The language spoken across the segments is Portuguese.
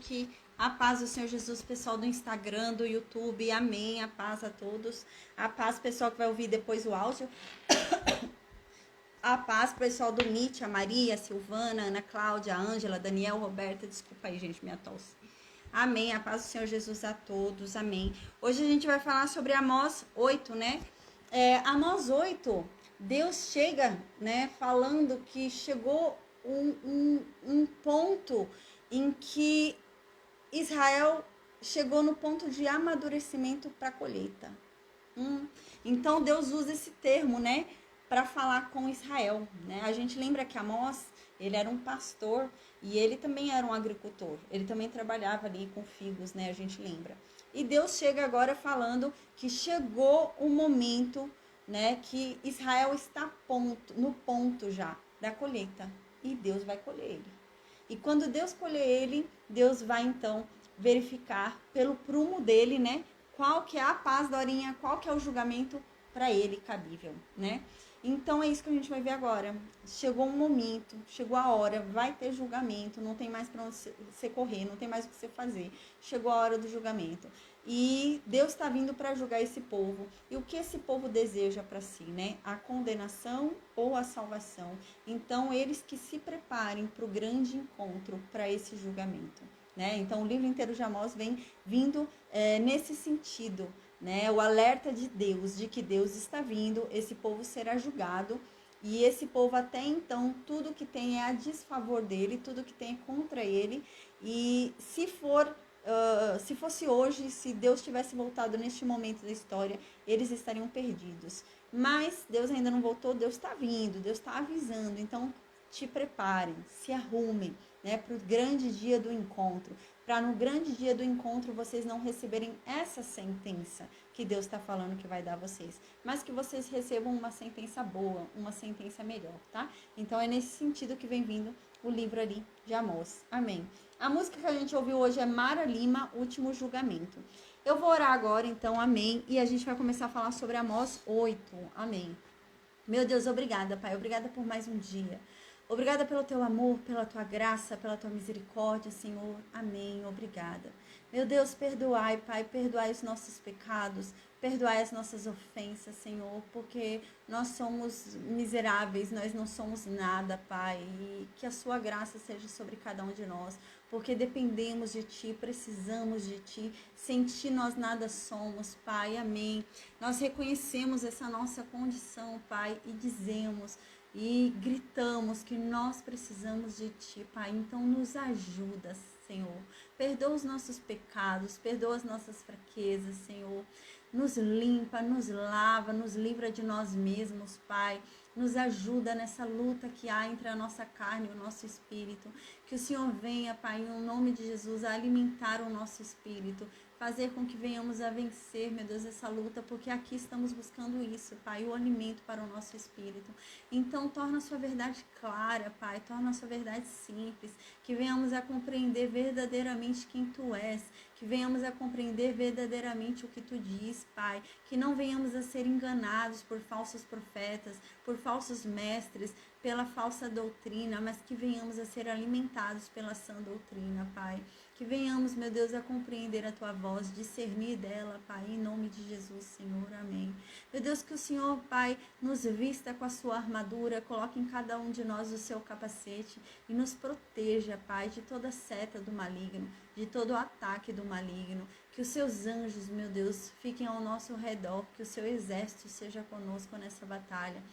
Henrique. A paz do Senhor Jesus, pessoal do Instagram, do YouTube. Amém. A paz a todos. A paz, pessoal que vai ouvir depois o áudio. A paz, pessoal do Meet, a Maria, a Silvana, a Ana Cláudia, a Ângela, a Daniel, a Roberta. Desculpa aí, gente, minha tosse. Amém. A paz do Senhor Jesus a todos. Amém. Hoje a gente vai falar sobre Amós 8, né? Amós 8, Deus chega, né, falando que chegou um ponto em que Israel chegou no ponto de amadurecimento para a colheita. Então Deus usa esse termo, né, para falar com Israel, né? A gente lembra que Amós, ele era um pastor e ele também era um agricultor. Ele também trabalhava ali com figos, né? A gente lembra. E Deus chega agora falando que chegou o momento, né, que Israel está no ponto já da colheita e Deus vai colher ele. E quando Deus colher ele, Deus vai então verificar pelo prumo dele, né, qual que é a paz da horinha, qual que é o julgamento para ele cabível, né? Então é isso que a gente vai ver agora. Chegou um momento, chegou a hora, vai ter julgamento, não tem mais para onde você correr, não tem mais o que você fazer. Chegou a hora do julgamento. E Deus está vindo para julgar esse povo. E o que esse povo deseja para si, né? A condenação ou a salvação. Então, eles que se preparem para o grande encontro, para esse julgamento, né? Então, o livro inteiro de Amós vem vindo nesse sentido, né? O alerta de Deus, de que Deus está vindo, esse povo será julgado. E esse povo até então, tudo que tem é a desfavor dele, tudo que tem é contra ele. E se fosse hoje, se Deus tivesse voltado neste momento da história, eles estariam perdidos. Mas Deus ainda não voltou, Deus está vindo, Deus está avisando. Então, te preparem, se arrumem, né, para o grande dia do encontro. Para no grande dia do encontro vocês não receberem essa sentença que Deus está falando que vai dar a vocês, mas que vocês recebam uma sentença boa, uma sentença melhor, tá? Então é nesse sentido que vem vindo o livro ali de Amós. Amém. A música que a gente ouviu hoje é Mara Lima, Último Julgamento. Eu vou orar agora, então, amém. E a gente vai começar a falar sobre Amós 8, amém. Meu Deus, obrigada, Pai. Obrigada por mais um dia. Obrigada pelo teu amor, pela tua graça, pela tua misericórdia, Senhor. Amém. Obrigada. Meu Deus, perdoai, Pai. Perdoai os nossos pecados. Perdoai as nossas ofensas, Senhor, porque nós somos miseráveis, nós não somos nada, Pai. E que a sua graça seja sobre cada um de nós, porque dependemos de Ti, precisamos de Ti. Sem Ti nós nada somos, Pai. Amém. Nós reconhecemos essa nossa condição, Pai, e dizemos e gritamos que nós precisamos de Ti, Pai. Então nos ajuda, Senhor. Perdoa os nossos pecados, perdoa as nossas fraquezas, Senhor. Nos limpa, nos lava, nos livra de nós mesmos, Pai. Nos ajuda nessa luta que há entre a nossa carne e o nosso espírito. Que o Senhor venha, Pai, em nome de Jesus, a alimentar o nosso espírito. Fazer com que venhamos a vencer, meu Deus, essa luta, porque aqui estamos buscando isso, Pai, o alimento para o nosso espírito. Então, torna a sua verdade clara, Pai, torna a sua verdade simples, que venhamos a compreender verdadeiramente quem Tu és, que venhamos a compreender verdadeiramente o que Tu diz, Pai, que não venhamos a ser enganados por falsos profetas, por falsos mestres, pela falsa doutrina, mas que venhamos a ser alimentados pela sã doutrina, Pai. Que venhamos, meu Deus, a compreender a Tua voz, discernir dela, Pai, em nome de Jesus, Senhor, amém. Meu Deus, que o Senhor, Pai, nos vista com a sua armadura, coloque em cada um de nós o seu capacete e nos proteja, Pai, de toda seta do maligno, de todo ataque do maligno. Que os seus anjos, meu Deus, fiquem ao nosso redor, que o seu exército seja conosco nessa batalha.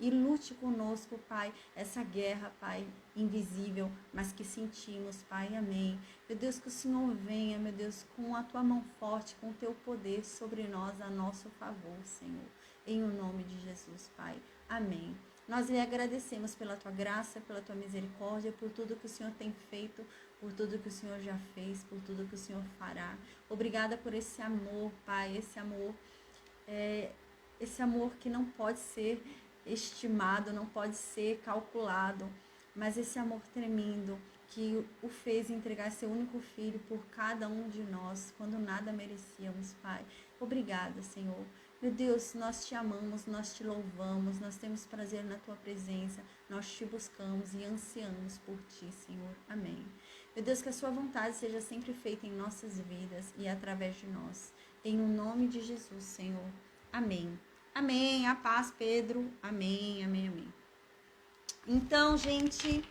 E lute conosco, Pai, essa guerra, Pai, invisível, mas que sentimos, Pai, amém. Meu Deus, que o Senhor venha, meu Deus, com a Tua mão forte, com o Teu poder sobre nós, a nosso favor, Senhor. Em o nome de Jesus, Pai, amém. Nós lhe agradecemos pela Tua graça, pela Tua misericórdia, por tudo que o Senhor tem feito, por tudo que o Senhor já fez, por tudo que o Senhor fará. Obrigada por esse amor, Pai, esse amor que não pode ser estimado, não pode ser calculado, mas esse amor tremendo que o fez entregar seu único filho por cada um de nós, quando nada merecíamos, Pai. Obrigada, Senhor. Meu Deus, nós te amamos, nós te louvamos, nós temos prazer na Tua presença, nós te buscamos e ansiamos por Ti, Senhor. Amém. Meu Deus, que a sua vontade seja sempre feita em nossas vidas e através de nós. Em o nome de Jesus, Senhor. Amém. Amém. A paz, Pedro. Amém, amém, amém. Então, gente,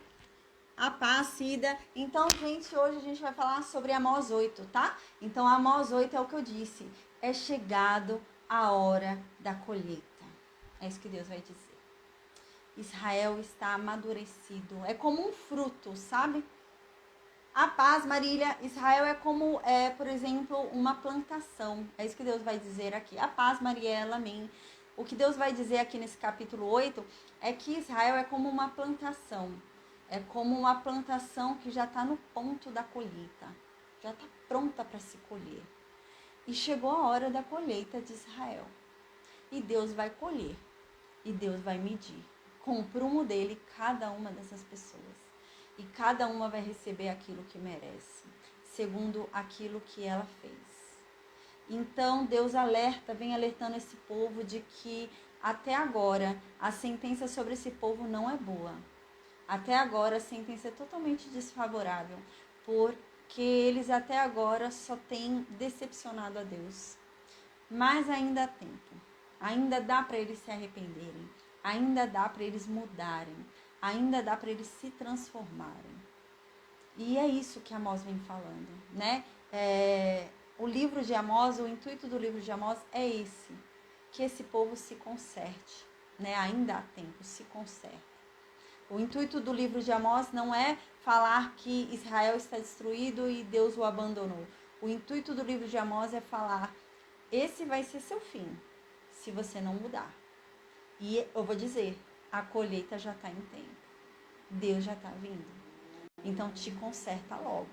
a paz, Cida. Então, gente, hoje a gente vai falar sobre Amós 8, tá? Então, Amós 8 é o que eu disse. É chegado a hora da colheita. É isso que Deus vai dizer. Israel está amadurecido. É como um fruto, sabe? A paz, Marília, Israel é como, por exemplo, uma plantação. É isso que Deus vai dizer aqui. A paz, Mariela, amém. O que Deus vai dizer aqui nesse capítulo 8 é que Israel é como uma plantação. É como uma plantação que já está no ponto da colheita. Já está pronta para se colher. E chegou a hora da colheita de Israel. E Deus vai colher. E Deus vai medir com o prumo dele cada uma dessas pessoas. E cada uma vai receber aquilo que merece, segundo aquilo que ela fez. Então, Deus vem alertando esse povo de que até agora a sentença sobre esse povo não é boa. Até agora a sentença é totalmente desfavorável, porque eles até agora só têm decepcionado a Deus. Mas ainda há tempo, ainda dá para eles se arrependerem, ainda dá para eles mudarem, ainda dá para eles se transformarem. E é isso que Amós vem falando, né? O livro de Amós, o intuito do livro de Amós é esse, que esse povo se conserte, né? Ainda há tempo, se conserte. O intuito do livro de Amós não é falar que Israel está destruído e Deus o abandonou. O intuito do livro de Amós é falar, esse vai ser seu fim, se você não mudar. E eu vou dizer, a colheita já está em tempo. Deus já está vindo. Então te conserta logo.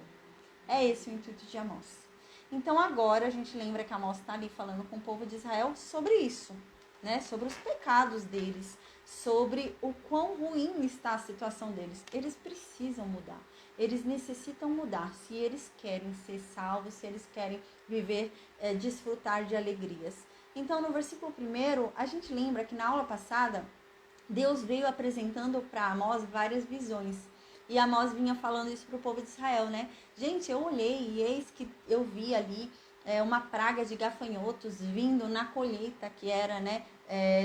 É esse o intuito de Amós. Então agora a gente lembra que Amós está ali falando com o povo de Israel sobre isso, né? Sobre os pecados deles, sobre o quão ruim está a situação deles. Eles precisam mudar. Eles necessitam mudar se eles querem ser salvos, se eles querem viver, desfrutar de alegrias. Então no versículo 1, a gente lembra que na aula passada Deus veio apresentando para Amós várias visões. E Amós vinha falando isso para o povo de Israel, né? Gente, eu olhei e eis que eu vi ali uma praga de gafanhotos vindo na colheita que era, né,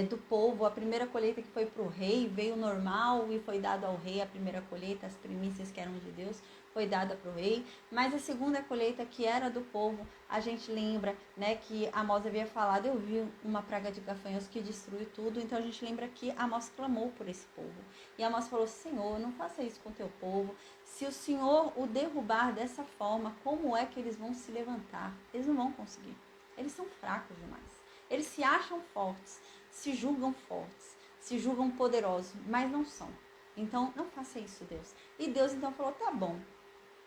do povo. A primeira colheita que foi para o rei veio normal e foi dado ao rei a primeira colheita, as primícias que eram de Deus foi dada para o rei. Mas a segunda colheita que era do povo, a gente lembra, né, que Amós havia falado, eu vi uma praga de gafanhotos que destruiu tudo. Então a gente lembra que Amós clamou por esse povo. E Amós falou, Senhor, não faça isso com o teu povo. Se o Senhor o derrubar dessa forma, como é que eles vão se levantar? Eles não vão conseguir. Eles são fracos demais. Eles se acham fortes, se julgam fortes, se julgam poderosos, mas não são. Então, não faça isso, Deus. E Deus então falou, tá bom,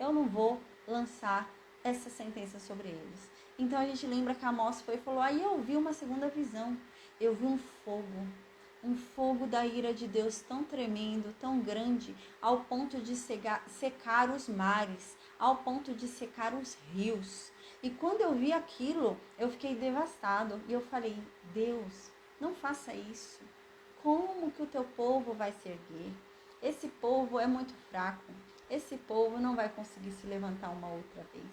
eu não vou lançar essa sentença sobre eles. Então a gente lembra que Amós foi e falou, aí eu vi uma segunda visão. Eu vi um fogo da ira de Deus tão tremendo, tão grande, ao ponto de secar os mares, ao ponto de secar os rios. E quando eu vi aquilo, eu fiquei devastado. E eu falei, Deus, não faça isso. Como que o teu povo vai se erguer? Esse povo é muito fraco. Esse povo não vai conseguir se levantar uma outra vez.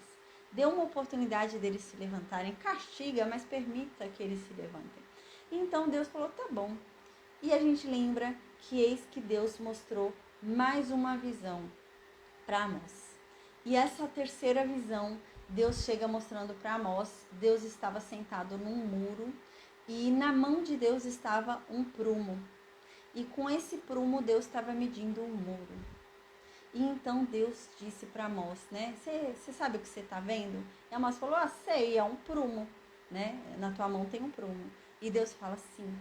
Dê uma oportunidade deles se levantarem. Castiga, mas permita que eles se levantem. E então Deus falou, tá bom. E a gente lembra que eis que Deus mostrou mais uma visão para Amós. E essa terceira visão, Deus chega mostrando para Amós. Deus estava sentado num muro e na mão de Deus estava um prumo. E com esse prumo Deus estava medindo o muro. E então Deus disse para Amós, né? Você sabe o que você está vendo? E Amós falou, sei, é um prumo, né? Na tua mão tem um prumo. E Deus fala assim,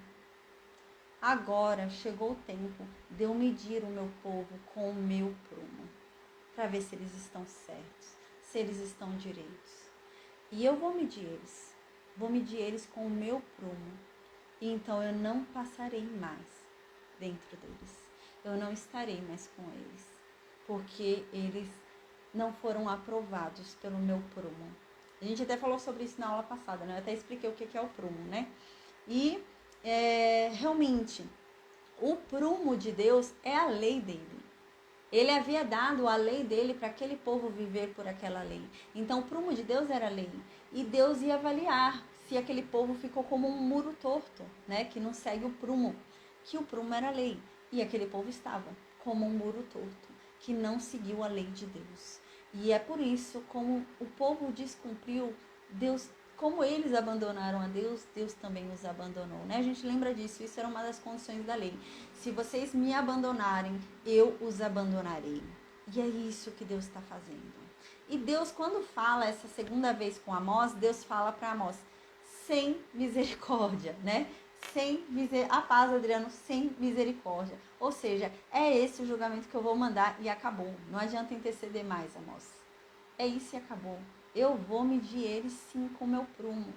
agora chegou o tempo de eu medir o meu povo com o meu prumo, para ver se eles estão certos, se eles estão direitos. E eu vou medir eles com o meu prumo. E então eu não passarei mais dentro deles. Eu não estarei mais com eles, porque eles não foram aprovados pelo meu prumo. A gente até falou sobre isso na aula passada, né? Eu até expliquei o que é o prumo, né? E realmente, o prumo de Deus é a lei dele. Ele havia dado a lei dele para aquele povo viver por aquela lei. Então, o prumo de Deus era a lei. E Deus ia avaliar se aquele povo ficou como um muro torto, né? Que não segue o prumo. Que o prumo era a lei. E aquele povo estava como um muro torto, que não seguiu a lei de Deus. E é por isso, como o povo descumpriu, Deus, como eles abandonaram a Deus, Deus também os abandonou, né? A gente lembra disso, isso era uma das condições da lei. Se vocês me abandonarem, eu os abandonarei. E é isso que Deus está fazendo. E Deus, quando fala essa segunda vez com Amós, Deus fala para Amós, sem misericórdia, né? A paz, Adriano, sem misericórdia. Ou seja, é esse o julgamento que eu vou mandar e acabou. Não adianta interceder mais, Amós. É isso e acabou. Eu vou medir eles sim com o meu prumo.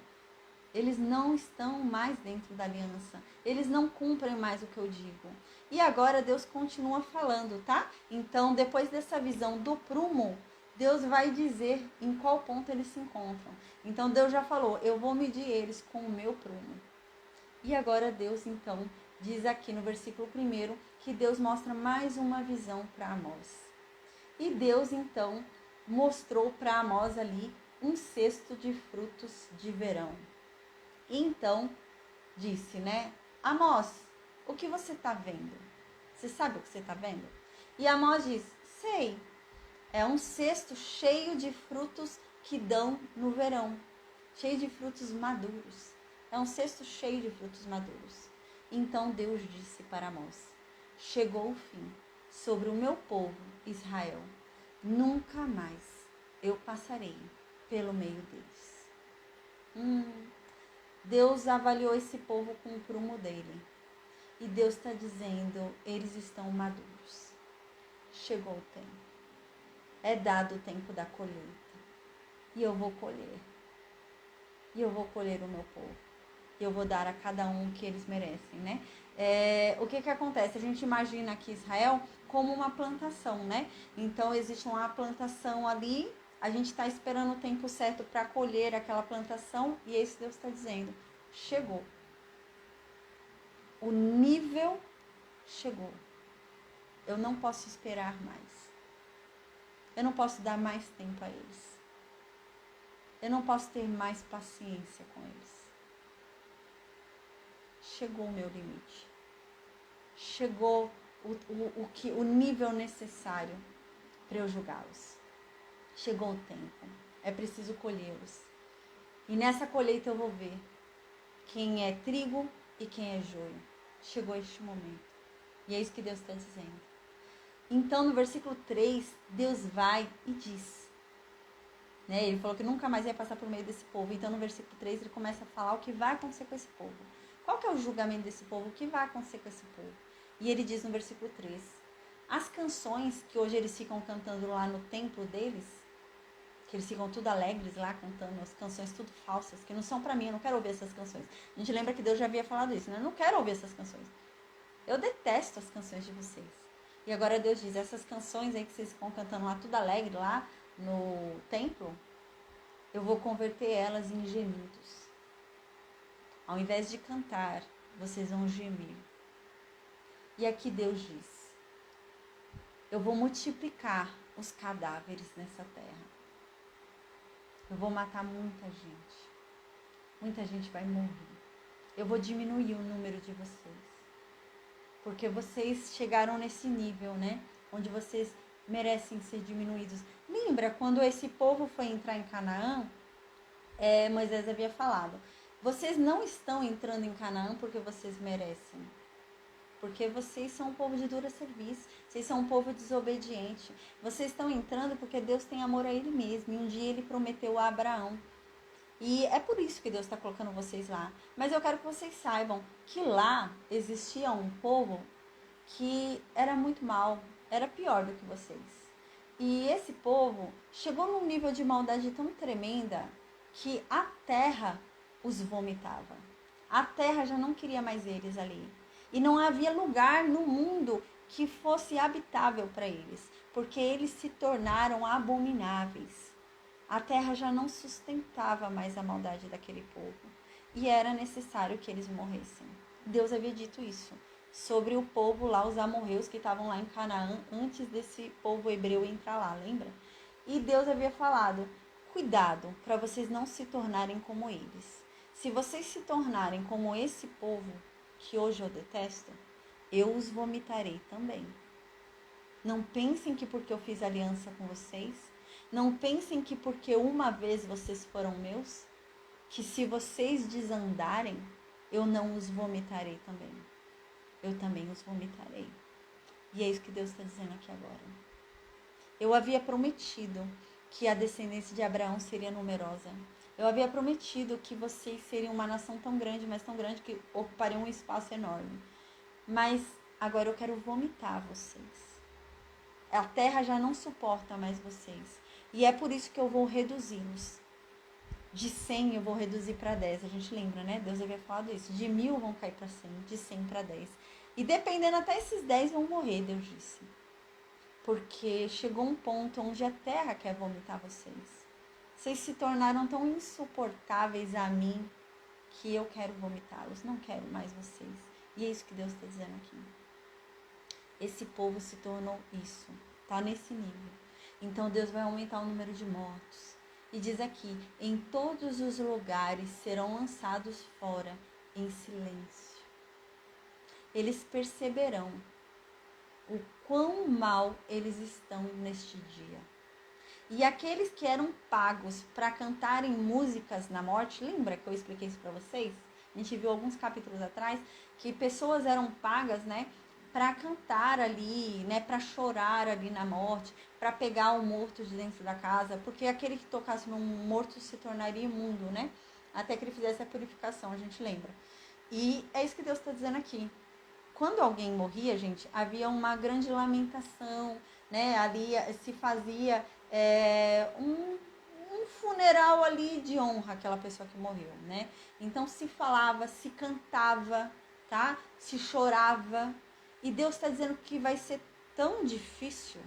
Eles não estão mais dentro da aliança. Eles não cumprem mais o que eu digo. E agora Deus continua falando, tá? Então, depois dessa visão do prumo, Deus vai dizer em qual ponto eles se encontram. Então, Deus já falou, eu vou medir eles com o meu prumo. E agora Deus, então, diz aqui no versículo 1 que Deus mostra mais uma visão para Amós. E Deus, então, mostrou para Amós ali um cesto de frutos de verão. E então, disse, né? Amós, o que você está vendo? Você sabe o que você está vendo? E Amós diz, sei, é um cesto cheio de frutos que dão no verão. Cheio de frutos maduros. É um cesto cheio de frutos maduros. Então Deus disse para Amós, chegou o fim sobre o meu povo, Israel. Nunca mais eu passarei pelo meio deles. Deus avaliou esse povo com o prumo dele. E Deus está dizendo, eles estão maduros. Chegou o tempo. É dado o tempo da colheita. E eu vou colher. E eu vou colher o meu povo. E eu vou dar a cada um o que eles merecem, né? O que acontece? A gente imagina aqui Israel como uma plantação, né? Então, existe uma plantação ali, a gente está esperando o tempo certo para colher aquela plantação, e esse Deus está dizendo, chegou. O nível chegou. Eu não posso esperar mais. Eu não posso dar mais tempo a eles. Eu não posso ter mais paciência com eles. Chegou o meu limite. Chegou o nível necessário para eu julgá-los. Chegou o tempo. É preciso colhê-los. E nessa colheita eu vou ver quem é trigo e quem é joio. Chegou este momento. E é isso que Deus está dizendo. Então, no versículo 3, Deus vai e diz. Né? Ele falou que nunca mais ia passar por meio desse povo. Então, no versículo 3, ele começa a falar o que vai acontecer com esse povo. Qual que é o julgamento desse povo? O que vai acontecer com esse povo? E ele diz no versículo 3, as canções que hoje eles ficam cantando lá no templo deles, que eles ficam tudo alegres lá, cantando as canções tudo falsas, que não são pra mim, eu não quero ouvir essas canções. A gente lembra que Deus já havia falado isso, né? Eu não quero ouvir essas canções. Eu detesto as canções de vocês. E agora Deus diz, essas canções aí que vocês ficam cantando lá, tudo alegre lá no templo, eu vou converter elas em gemidos. Ao invés de cantar, vocês vão gemir. E aqui Deus diz, eu vou multiplicar os cadáveres nessa terra. Eu vou matar muita gente. Muita gente vai morrer. Eu vou diminuir o número de vocês. Porque vocês chegaram nesse nível, né? Onde vocês merecem ser diminuídos. Lembra quando esse povo foi entrar em Canaã? Moisés havia falado, vocês não estão entrando em Canaã porque vocês merecem. Porque vocês são um povo de dura serviço. Vocês são um povo desobediente. Vocês estão entrando porque Deus tem amor a Ele mesmo. E um dia Ele prometeu a Abraão. E é por isso que Deus está colocando vocês lá. Mas eu quero que vocês saibam que lá existia um povo que era muito mal. Era pior do que vocês. E esse povo chegou num nível de maldade tão tremenda que a terra os vomitava. A terra já não queria mais eles ali. E não havia lugar no mundo que fosse habitável para eles, porque eles se tornaram abomináveis. A terra já não sustentava mais a maldade daquele povo. E era necessário que eles morressem. Deus havia dito isso. sobre o povo lá, os amorreus que estavam lá em Canaã, antes desse povo hebreu entrar lá, lembra? E Deus havia falado, cuidado para vocês não se tornarem como eles. Se vocês se tornarem como esse povo, que hoje eu detesto, eu os vomitarei também. Não pensem que porque eu fiz aliança com vocês, não pensem que porque uma vez vocês foram meus, que se vocês desandarem, eu não os vomitarei também. Eu também os vomitarei. E é isso que Deus está dizendo aqui agora. Eu havia prometido que a descendência de Abraão seria numerosa. Eu havia prometido que vocês seriam uma nação tão grande, mas tão grande que ocupariam um espaço enorme. Mas agora eu quero vomitar vocês. A terra já não suporta mais vocês. E é por isso que eu vou reduzi-los. De 100 eu vou reduzir para 10. A gente lembra, né? Deus havia falado isso. De 1000 vão cair para 100. De 100 para 10. E dependendo, até esses 10 vão morrer, Deus disse. Porque chegou um ponto onde a terra quer vomitar vocês. Vocês se tornaram tão insuportáveis a mim que eu quero vomitá-los. Não quero mais vocês. E é isso que Deus está dizendo aqui. Esse povo se tornou isso. Está nesse nível. Então Deus vai aumentar o número de mortos. E diz aqui, em todos os lugares serão lançados fora em silêncio. Eles perceberão o quão mal eles estão neste dia. E aqueles que eram pagos para cantarem músicas na morte, lembra que eu expliquei isso para vocês? A gente viu alguns capítulos atrás que pessoas eram pagas, né, para cantar ali, né, para chorar ali na morte, para pegar o morto de dentro da casa, porque aquele que tocasse num morto se tornaria imundo, né, até que ele fizesse a purificação, a gente lembra. E é isso que Deus está dizendo aqui. Quando alguém morria, gente, havia uma grande lamentação, né, ali se fazia um funeral ali de honra àquela pessoa que morreu, né? Então se falava, se cantava, tá? Se chorava. E Deus está dizendo que vai ser tão difícil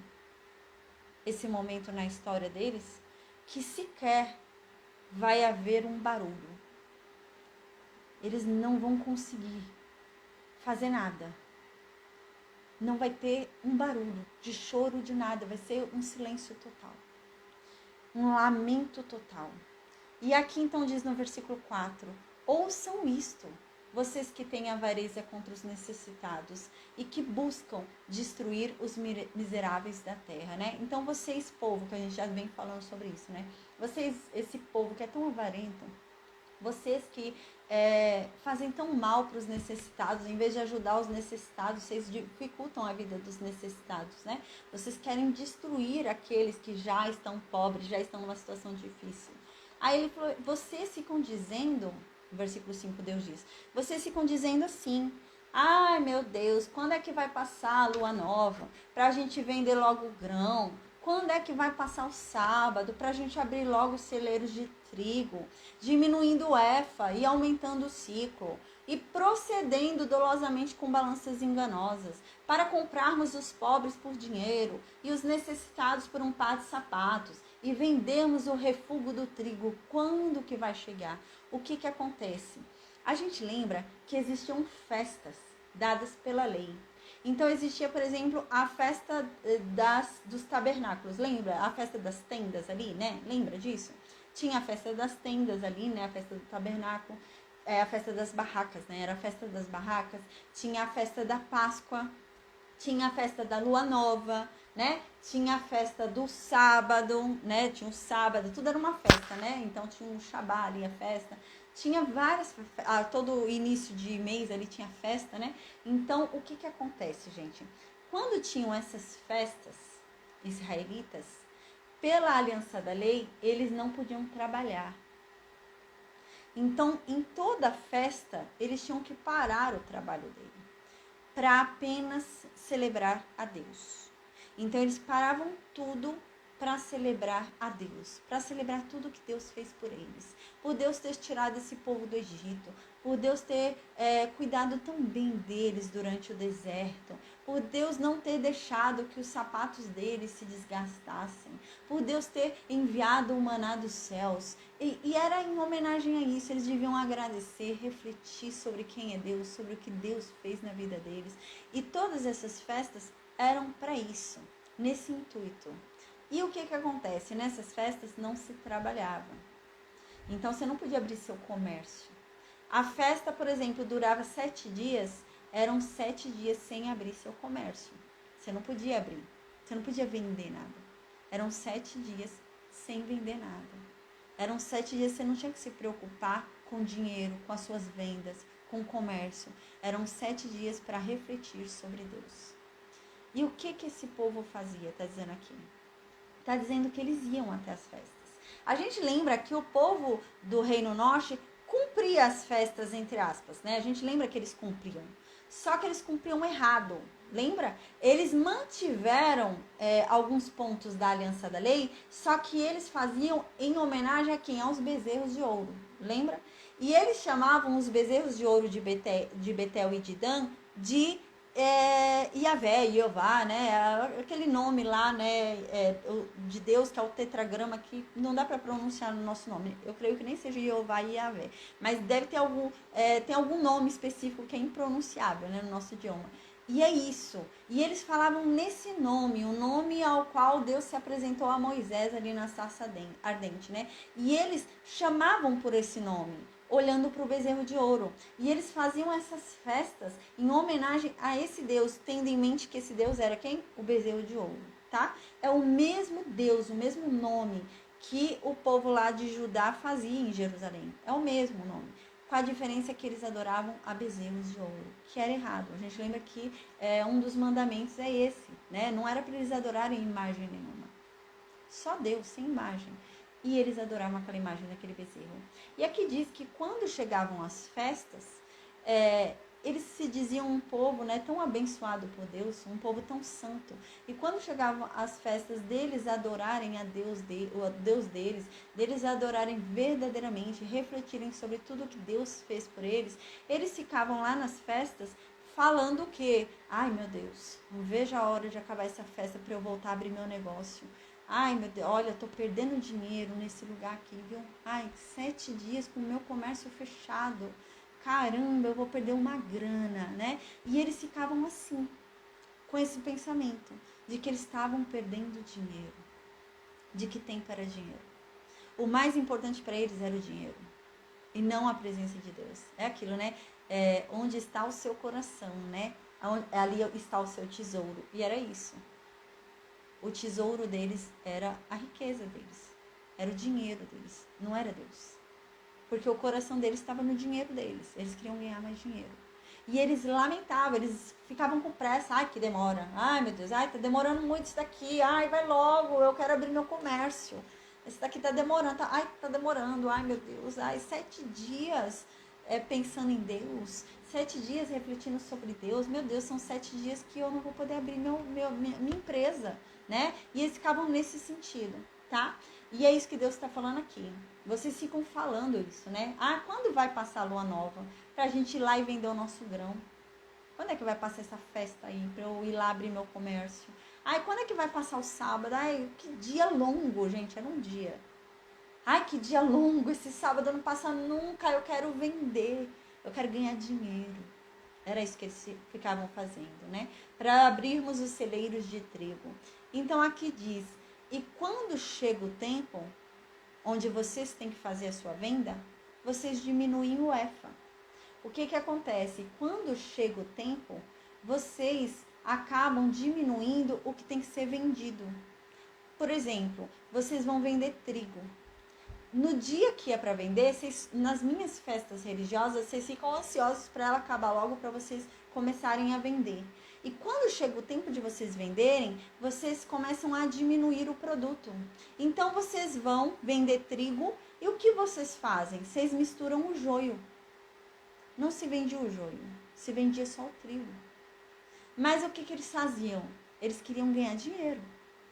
esse momento na história deles, que sequer vai haver um barulho. Eles não vão conseguir fazer nada. Não vai ter um barulho de choro, de nada. Vai ser um silêncio total. Um lamento total. E aqui então diz no versículo 4, ouçam isto, vocês que têm avareza contra os necessitados e que buscam destruir os miseráveis da terra, né? Então vocês, povo, que a gente já vem falando sobre isso, né? Vocês, esse povo que é tão avarento, vocês que fazem tão mal para os necessitados, em vez de ajudar os necessitados, vocês dificultam a vida dos necessitados, né? Vocês querem destruir aqueles que já estão pobres, já estão numa situação difícil. Aí ele falou, vocês ficam dizendo, no versículo 5 Deus diz, vocês ficam dizendo assim, ai meu Deus, quando é que vai passar a lua nova para a gente vender logo o grão? Quando é que vai passar o sábado para a gente abrir logo os celeiros de trigo, diminuindo o efa e aumentando o ciclo, e procedendo dolosamente com balanças enganosas, para comprarmos os pobres por dinheiro e os necessitados por um par de sapatos, e vendermos o refúgio do trigo? Quando que vai chegar? O que acontece? A gente lembra que existiam festas dadas pela lei. Então existia, por exemplo, a festa dos tabernáculos, lembra? A festa das tendas ali, né? Lembra disso? Tinha a festa das tendas ali, né? A festa do tabernáculo, a festa das barracas, né? Era a festa das barracas. Tinha a festa da Páscoa, tinha a festa da Lua Nova, né? Tinha a festa do sábado, né? Tinha o sábado, tudo era uma festa, né? Então tinha um Shabá ali, a festa. Tinha várias, todo início de mês ali tinha festa, né? Então, o que acontece, gente? Quando tinham essas festas israelitas, pela aliança da lei, eles não podiam trabalhar. Então, em toda festa, eles tinham que parar o trabalho dele para apenas celebrar a Deus. Então, eles paravam tudo para celebrar a Deus, para celebrar tudo que Deus fez por eles, por Deus ter tirado esse povo do Egito, por Deus ter cuidado tão bem deles durante o deserto, por Deus não ter deixado que os sapatos deles se desgastassem, por Deus ter enviado o maná dos céus. E era em homenagem a isso, eles deviam agradecer, refletir sobre quem é Deus, sobre o que Deus fez na vida deles. E todas essas festas eram para isso, nesse intuito. E o que acontece? Nessas festas não se trabalhava. Então você não podia abrir seu comércio. A festa, por exemplo, durava 7 dias, eram 7 dias sem abrir seu comércio. Você não podia abrir, você não podia vender nada. Eram 7 dias sem vender nada. Eram 7 dias que você não tinha que se preocupar com dinheiro, com as suas vendas, com o comércio. Eram 7 dias para refletir sobre Deus. E o que esse povo fazia, está dizendo aqui? Está dizendo que eles iam até as festas. A gente lembra que o povo do Reino Norte cumpria as festas, entre aspas, né? A gente lembra que eles cumpriam. Só que eles cumpriam errado. Lembra? Eles mantiveram alguns pontos da aliança da lei, só que eles faziam em homenagem a quem? Aos bezerros de ouro. Lembra? E eles chamavam os bezerros de ouro de Betel e de Dan de Yahvé, Jeová, né? Aquele nome lá, né? De Deus, que é o tetragrama, que não dá para pronunciar no nosso nome. Eu creio que nem seja Jeová e Yahvé, mas deve ter tem algum nome específico que é impronunciável, né, no nosso idioma. E é isso. E eles falavam nesse nome, o nome ao qual Deus se apresentou a Moisés ali na sarça ardente, né? E eles chamavam por esse nome, olhando para o bezerro de ouro. E eles faziam essas festas em homenagem a esse Deus, tendo em mente que esse Deus era quem? O bezerro de ouro, tá? É o mesmo Deus, o mesmo nome que o povo lá de Judá fazia em Jerusalém. É o mesmo nome. Com a diferença que eles adoravam a bezerros de ouro, que era errado. A gente lembra que um dos mandamentos é esse, né? Não era para eles adorarem imagem nenhuma. Só Deus, sem imagem. E eles adoravam aquela imagem daquele bezerro. E aqui diz que quando chegavam as festas, eles se diziam um povo, né, tão abençoado por Deus, um povo tão santo. E quando chegavam as festas deles adorarem a Deus, o Deus deles adorarem verdadeiramente, refletirem sobre tudo que Deus fez por eles, eles ficavam lá nas festas falando o quê? Ai, meu Deus, não vejo a hora de acabar essa festa para eu voltar a abrir meu negócio. Ai, meu Deus, olha, eu tô perdendo dinheiro nesse lugar aqui, viu? Ai, 7 dias com o meu comércio fechado. Caramba, eu vou perder uma grana, né? E eles ficavam assim, com esse pensamento de que eles estavam perdendo dinheiro, de que tempo era dinheiro. O mais importante para eles era o dinheiro e não a presença de Deus. É aquilo, né? Onde está o seu coração, né? Ali está o seu tesouro. E era isso. O tesouro deles era a riqueza deles, era o dinheiro deles, não era Deus. Porque o coração deles estava no dinheiro deles, eles queriam ganhar mais dinheiro. E eles lamentavam, eles ficavam com pressa, ai que demora, ai meu Deus, ai tá demorando muito isso daqui, ai vai logo, eu quero abrir meu comércio. Esse daqui tá demorando, tá demorando, ai meu Deus, ai 7 dias pensando em Deus, 7 dias refletindo sobre Deus, meu Deus, são 7 dias que eu não vou poder abrir minha empresa, né? E eles ficavam nesse sentido, tá? E é isso que Deus está falando aqui. Vocês ficam falando isso, né? Ah, quando vai passar a lua nova? Pra gente ir lá e vender o nosso grão. Quando é que vai passar essa festa aí? Pra eu ir lá abrir meu comércio? Ai, quando é que vai passar o sábado? Ai, que dia longo, gente. Era um dia. Ai, que dia longo. Esse sábado não passa nunca. Eu quero vender. Eu quero ganhar dinheiro. Era isso que eles ficavam fazendo, né? Para abrirmos os celeiros de trigo. Então aqui diz, e quando chega o tempo onde vocês têm que fazer a sua venda, vocês diminuem o EFA. O que acontece? Quando chega o tempo, vocês acabam diminuindo o que tem que ser vendido. Por exemplo, vocês vão vender trigo. No dia que é para vender, nas minhas festas religiosas, vocês ficam ansiosos para ela acabar logo, para vocês começarem a vender. E quando chega o tempo de vocês venderem, vocês começam a diminuir o produto. Então, vocês vão vender trigo e o que vocês fazem? Vocês misturam o joio. Não se vendia o joio, se vendia só o trigo. Mas o que eles faziam? Eles queriam ganhar dinheiro.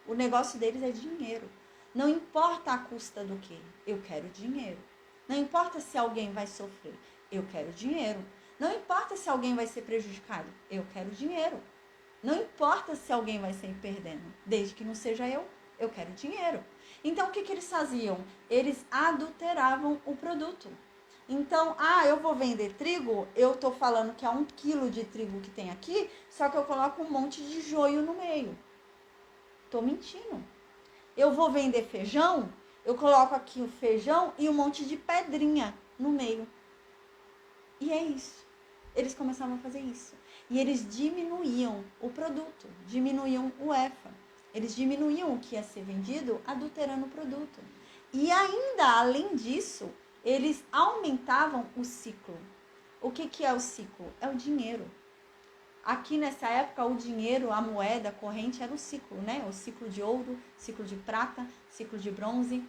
O negócio deles é dinheiro. Não importa a custa do quê, eu quero dinheiro. Não importa se alguém vai sofrer, eu quero dinheiro. Não importa se alguém vai ser prejudicado, eu quero dinheiro. Não importa se alguém vai sair perdendo, desde que não seja eu quero dinheiro. Então, o que eles faziam? Eles adulteravam o produto. Então, eu vou vender trigo, eu tô falando que é 1 quilo de trigo que tem aqui, só que eu coloco um monte de joio no meio. Tô mentindo. Eu vou vender feijão, eu coloco aqui o feijão e um monte de pedrinha no meio. E é isso. Eles começavam a fazer isso. E eles diminuíam o produto, diminuíam o EFA. Eles diminuíam o que ia ser vendido, adulterando o produto. E ainda, além disso, eles aumentavam o ciclo. O que é o ciclo? É o dinheiro. Aqui nessa época, o dinheiro, a moeda corrente era o ciclo, né? O ciclo de ouro, ciclo de prata, ciclo de bronze.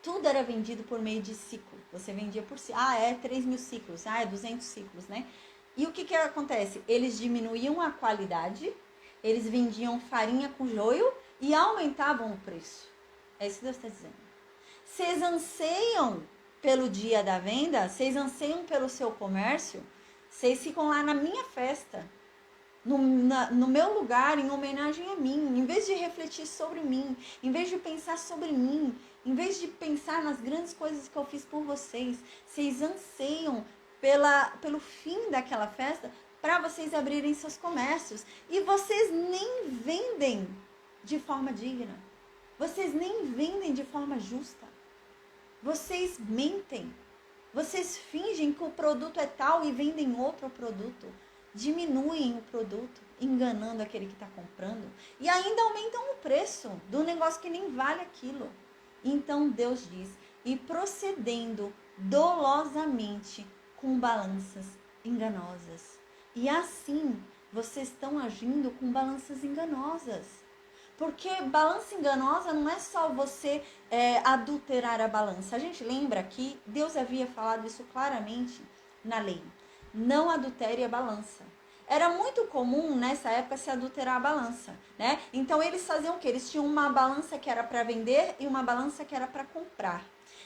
Tudo era vendido por meio de ciclo. Você vendia por ciclo. 3.000 ciclos. É 200 ciclos, né? E o que acontece? Eles diminuíam a qualidade, eles vendiam farinha com joio e aumentavam o preço. É isso que Deus está dizendo. Vocês anseiam pelo dia da venda, vocês anseiam pelo seu comércio, vocês ficam lá na minha festa, no meu lugar, em homenagem a mim, em vez de refletir sobre mim, em vez de pensar sobre mim, em vez de pensar nas grandes coisas que eu fiz por vocês, vocês anseiam pelo fim daquela festa para vocês abrirem seus comércios. E vocês nem vendem de forma digna. Vocês nem vendem de forma justa. Vocês mentem. Vocês fingem que o produto é tal e vendem outro produto. Diminuem o produto, enganando aquele que está comprando. E ainda aumentam o preço do negócio que nem vale aquilo. Então Deus diz, e procedendo dolosamente com balanças enganosas. E assim, vocês estão agindo com balanças enganosas. Porque balança enganosa não é só você adulterar a balança. A gente lembra que Deus havia falado isso claramente na lei. Não adultere a balança. Era muito comum nessa época se adulterar a balança, né? Então eles faziam o quê? Eles tinham uma balança que era para vender e uma balança que era para comprar.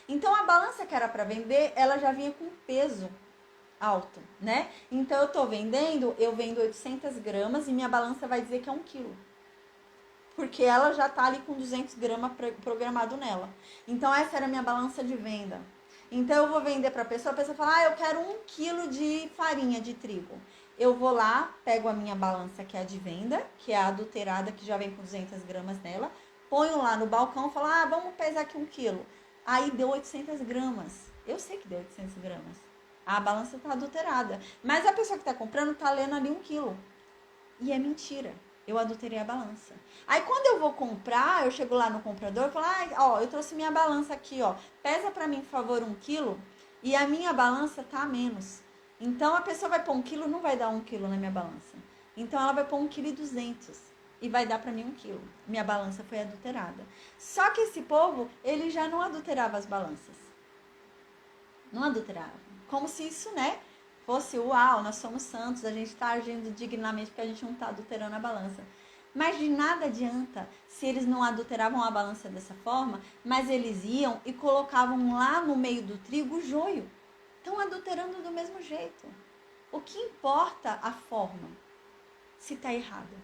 Então a balança que era para vender, ela já vinha com peso alto, né? Então eu vendo 800 gramas e minha balança vai dizer que é 1 quilo. Porque ela já tá ali com 200 gramas programado nela. Então essa era a minha balança de venda. Então eu vou vender para a pessoa fala, eu quero 1 quilo de farinha de trigo. Eu vou lá, pego a minha balança que é a de venda, que é a adulterada, que já vem com 200 gramas nela, ponho lá no balcão e falo, vamos pesar aqui 1 quilo. Aí deu 800 gramas. Eu sei que deu 800 gramas. A balança tá adulterada. Mas a pessoa que tá comprando tá lendo ali 1 quilo. E é mentira. Eu adulterei a balança. Aí quando eu vou comprar, eu chego lá no comprador e falo, eu trouxe minha balança aqui, pesa pra mim, por favor, 1 quilo. E a minha balança tá a menos. Então a pessoa vai pôr 1 quilo, não vai dar 1 quilo na minha balança. Então ela vai pôr 1,2 kg e vai dar pra mim 1 quilo. Minha balança foi adulterada. Só que esse povo, ele já não adulterava as balanças. Não adulterava. Como se isso, fosse, nós somos santos, a gente está agindo dignamente porque a gente não está adulterando a balança. Mas de nada adianta se eles não adulteravam a balança dessa forma, mas eles iam e colocavam lá no meio do trigo o joio. Estão adulterando do mesmo jeito. O que importa a forma? Se está errado.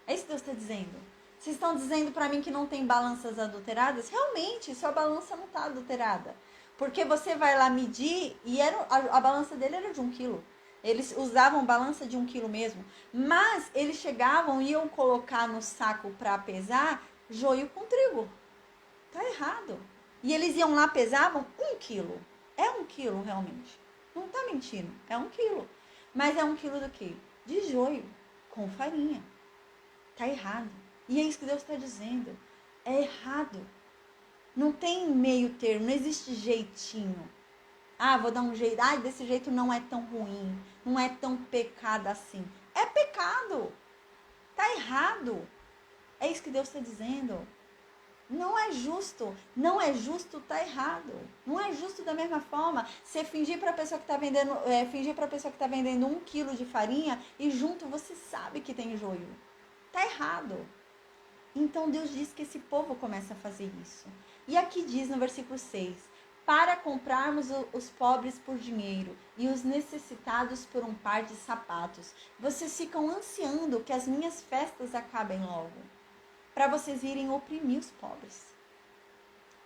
É isso que Deus está dizendo. Vocês estão dizendo para mim que não tem balanças adulteradas? Realmente, sua balança não está adulterada. Porque você vai lá medir e a balança dele era de 1 quilo. Eles usavam balança de 1 quilo mesmo. Mas eles chegavam e iam colocar no saco para pesar joio com trigo. Tá errado. E eles iam lá, pesavam 1 quilo. É 1 quilo realmente. Não tá mentindo. É 1 quilo. Mas é 1 quilo do quê? De joio com farinha. Tá errado. E é isso que Deus está dizendo. É errado. Não tem meio termo, não existe jeitinho. Vou dar um jeito. Desse jeito não é tão ruim. Não é tão pecado assim. É pecado. Tá errado. É isso que Deus está dizendo. Não é justo. Não é justo, tá errado. Não é justo da mesma forma. Você fingir para a pessoa que está vendendo, fingir para a pessoa que está vendendo 1 quilo de farinha e junto você sabe que tem joio. Tá errado. Então Deus diz que esse povo começa a fazer isso. E aqui diz no versículo 6, para comprarmos os pobres por dinheiro e os necessitados por um par de sapatos. Vocês ficam ansiando que as minhas festas acabem logo, para vocês irem oprimir os pobres.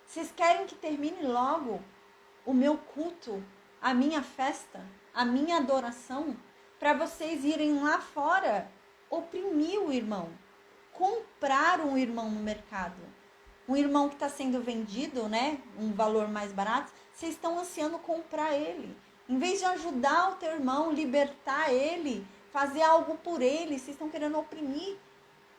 Vocês querem que termine logo o meu culto, a minha festa, a minha adoração, para vocês irem lá fora oprimir o irmão, comprar um irmão no mercado. Um irmão que está sendo vendido, né, um valor mais barato, vocês estão ansiando comprar ele. Em vez de ajudar o teu irmão, libertar ele, fazer algo por ele, vocês estão querendo oprimir.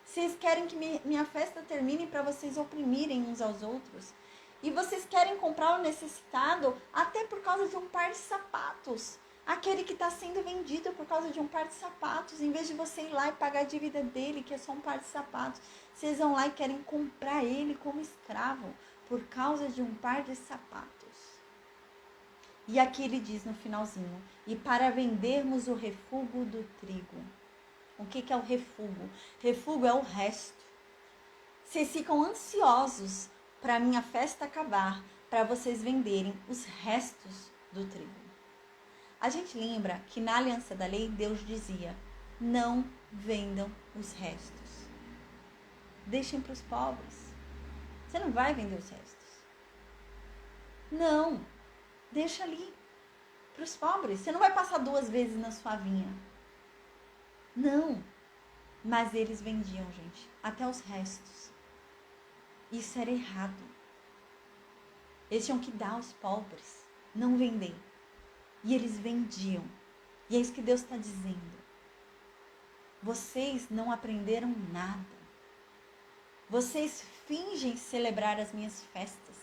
Vocês querem que minha festa termine para vocês oprimirem uns aos outros. E vocês querem comprar o necessitado até por causa de um par de sapatos. Aquele que está sendo vendido por causa de um par de sapatos. Em vez de você ir lá e pagar a dívida dele, que é só um par de sapatos, vocês vão lá e querem comprar ele como escravo por causa de um par de sapatos. E aqui ele diz no finalzinho, e para vendermos o refúgio do trigo. O que é o refúgio? Refúgio é o resto. Vocês ficam ansiosos para a minha festa acabar, para vocês venderem os restos do trigo. A gente lembra que na aliança da lei, Deus dizia, não vendam os restos. Deixem para os pobres. Você não vai vender os restos. Não, deixa ali para os pobres. Você não vai passar 2 vezes na sua vinha. Não, mas eles vendiam, gente, até os restos. Isso era errado. Eles tinham que dar aos pobres, não vender. E eles vendiam. E é isso que Deus está dizendo. Vocês não aprenderam nada. Vocês fingem celebrar as minhas festas.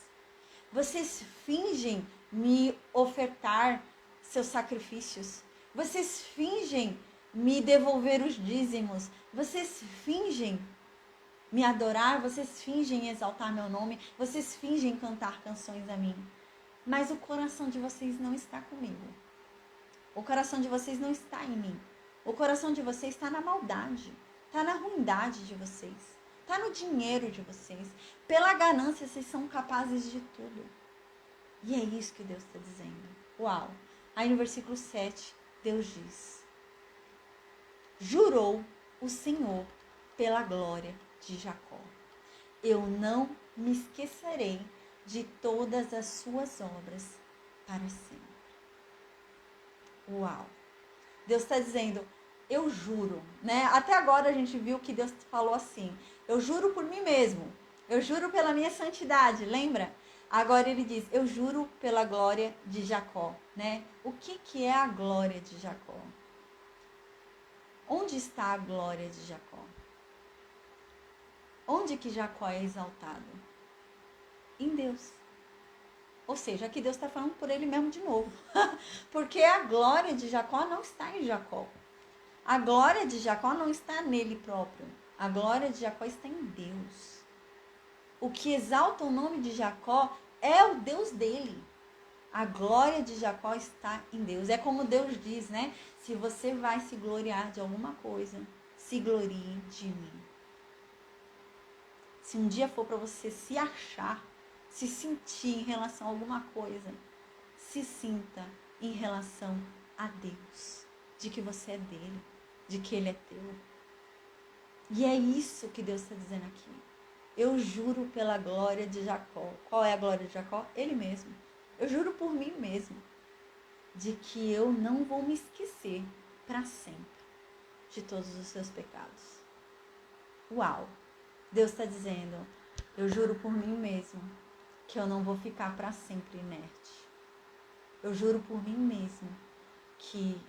Vocês fingem me ofertar seus sacrifícios. Vocês fingem me devolver os dízimos. Vocês fingem me adorar. Vocês fingem exaltar meu nome. Vocês fingem cantar canções a mim. Mas o coração de vocês não está comigo. O coração de vocês não está em mim. O coração de vocês está na maldade. Está na ruindade de vocês. Está no dinheiro de vocês. Pela ganância, vocês são capazes de tudo. E é isso que Deus está dizendo. Uau! Aí no versículo 7, Deus diz: jurou o Senhor pela glória de Jacó. Eu não me esquecerei de todas as suas obras para sempre. Uau! Deus está dizendo, eu juro, né? Até agora a gente viu que Deus falou assim, eu juro por mim mesmo, eu juro pela minha santidade, lembra? Agora ele diz, eu juro pela glória de Jacó, né? O que é a glória de Jacó? Onde está a glória de Jacó? Onde que Jacó é exaltado? Em Deus. Ou seja, aqui Deus está falando por ele mesmo de novo. Porque a glória de Jacó não está em Jacó. A glória de Jacó não está nele próprio. A glória de Jacó está em Deus. O que exalta o nome de Jacó é o Deus dele. A glória de Jacó está em Deus. É como Deus diz, né? Se você vai se gloriar de alguma coisa, se glorie de mim. Se um dia for para você se achar, se sentir em relação a alguma coisa, se sinta em relação a Deus, de que você é dele, de que ele é teu. E é isso que Deus está dizendo aqui. Eu juro pela glória de Jacó. Qual é a glória de Jacó? Ele mesmo. Eu juro por mim mesmo, de que eu não vou me esquecer para sempre de todos os seus pecados. Uau! Deus está dizendo, eu juro por mim mesmo, que eu não vou ficar para sempre inerte. Eu juro por mim mesmo que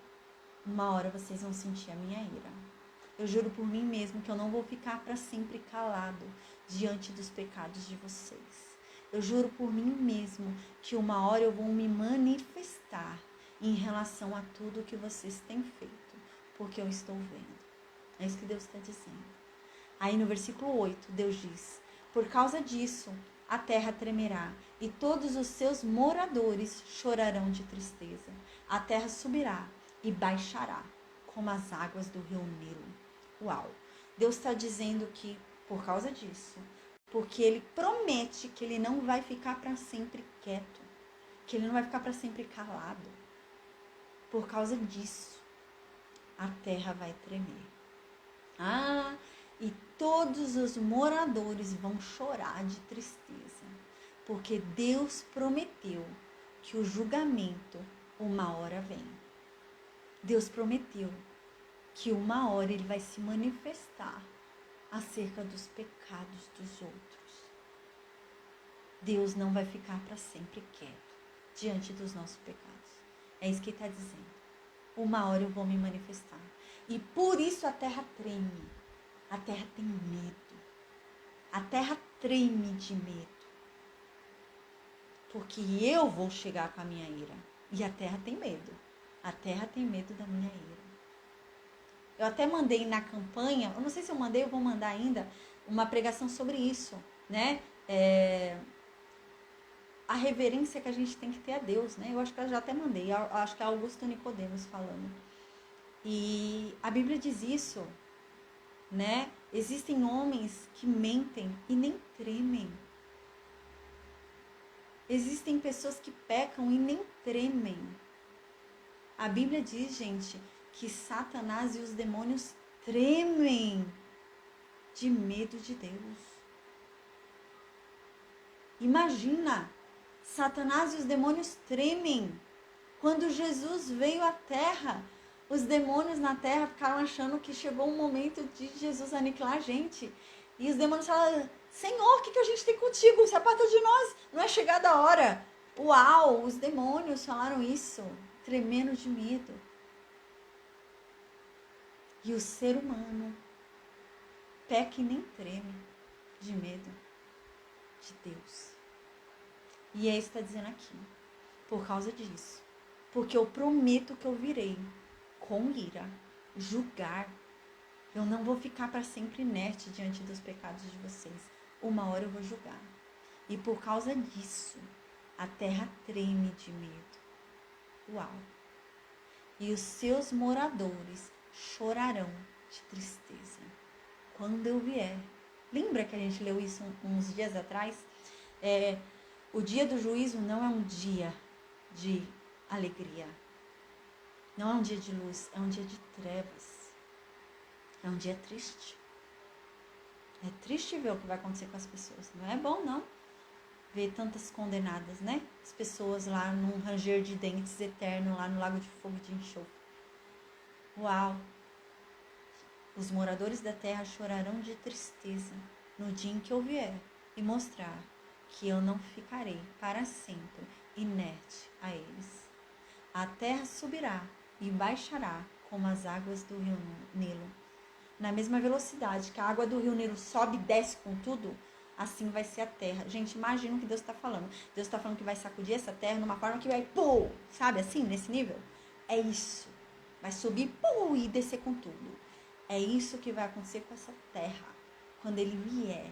uma hora vocês vão sentir a minha ira. Eu juro por mim mesmo que eu não vou ficar para sempre calado diante dos pecados de vocês. Eu juro por mim mesmo que uma hora eu vou me manifestar em relação a tudo que vocês têm feito, porque eu estou vendo. É isso que Deus está dizendo. Aí no versículo 8, Deus diz, por causa disso, a terra tremerá e todos os seus moradores chorarão de tristeza. A terra subirá e baixará como as águas do rio Nilo. Uau! Deus está dizendo que Por causa disso. Porque ele promete que ele não vai ficar para sempre quieto. Que ele não vai ficar para sempre calado. Por causa disso, a terra vai tremer. E todos os moradores vão chorar de tristeza. Porque Deus prometeu que o julgamento uma hora vem. Deus prometeu que uma hora ele vai se manifestar acerca dos pecados dos outros. Deus não vai ficar para sempre quieto diante dos nossos pecados. É isso que ele está dizendo. Uma hora eu vou me manifestar. E por isso a terra treme. A terra tem medo. A terra treme de medo. Porque eu vou chegar com a minha ira. E a terra tem medo. A terra tem medo da minha ira. Eu até mandei na campanha, eu não sei se eu mandei, eu vou mandar ainda, uma pregação sobre isso, né? A reverência que a gente tem que ter a Deus, né? Eu acho que eu já até mandei, eu acho que é Augusto Nicodemos falando. E a Bíblia diz isso, né? Existem homens que mentem e nem tremem. Existem pessoas que pecam e nem tremem. A Bíblia diz, gente, que Satanás e os demônios tremem de medo de Deus. Imagina, Satanás e os demônios tremem. Quando Jesus veio à terra, os demônios na terra ficaram achando que chegou o momento de Jesus aniquilar a gente. E os demônios falaram, Senhor, o que a gente tem contigo? Se aparta de nós, não é chegada a hora. Uau, os demônios falaram isso, tremendo de medo. E o ser humano peca e nem treme de medo de Deus. E é isso que está dizendo aqui. Por causa disso. Porque eu prometo que eu virei com ira, julgar. Eu não vou ficar para sempre inerte diante dos pecados de vocês. Uma hora eu vou julgar. E por causa disso, a terra treme de medo. Uau! E os seus moradores chorarão de tristeza quando eu vier. Lembra que a gente leu isso uns dias atrás? O dia do juízo não é um dia de alegria. Não é um dia de luz, é um dia de trevas. É um dia triste. É triste ver o que vai acontecer com as pessoas. Não é bom, não. Ver tantas condenadas, né? As pessoas lá num ranger de dentes eterno, lá no lago de fogo de enxofre. Uau! Os moradores da terra chorarão de tristeza no dia em que eu vier e mostrar que eu não ficarei para sempre inerte a eles. A terra subirá e baixará como as águas do rio Nilo. Na mesma velocidade que a água do rio Nilo sobe e desce com tudo, assim vai ser a terra. Gente, imagina o que Deus está falando. Deus está falando que vai sacudir essa terra numa forma que vai, pô, sabe assim, nesse nível? É isso. Vai subir, pô, e descer com tudo. É isso que vai acontecer com essa terra quando ele vier,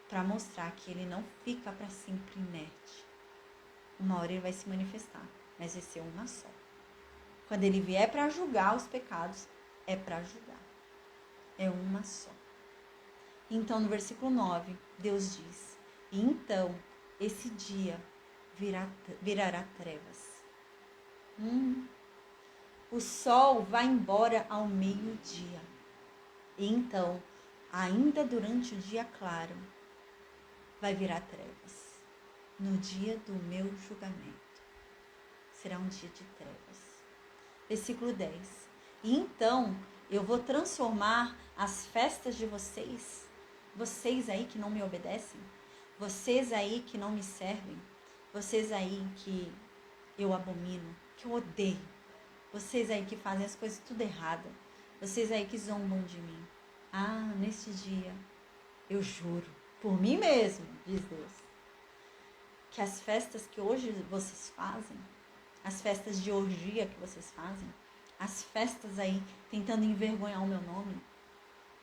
para mostrar que ele não fica para sempre inerte. Uma hora ele vai se manifestar, mas vai ser uma só. Quando ele vier para julgar os pecados, é para julgar. É uma só. Então, no versículo 9, Deus diz, e então esse dia virará trevas. O sol vai embora ao meio-dia. E então, ainda durante o dia claro, vai virar trevas. No dia do meu julgamento. Será um dia de trevas. Versículo 10. E então, eu vou transformar as festas de vocês aí que não me obedecem, vocês aí que não me servem, vocês aí que eu abomino, que eu odeio, vocês aí que fazem as coisas tudo errado, vocês aí que zombam de mim. Nesse dia, eu juro, por mim mesmo, diz Deus, que as festas que hoje vocês fazem, as festas de orgia que vocês fazem, as festas aí tentando envergonhar o meu nome,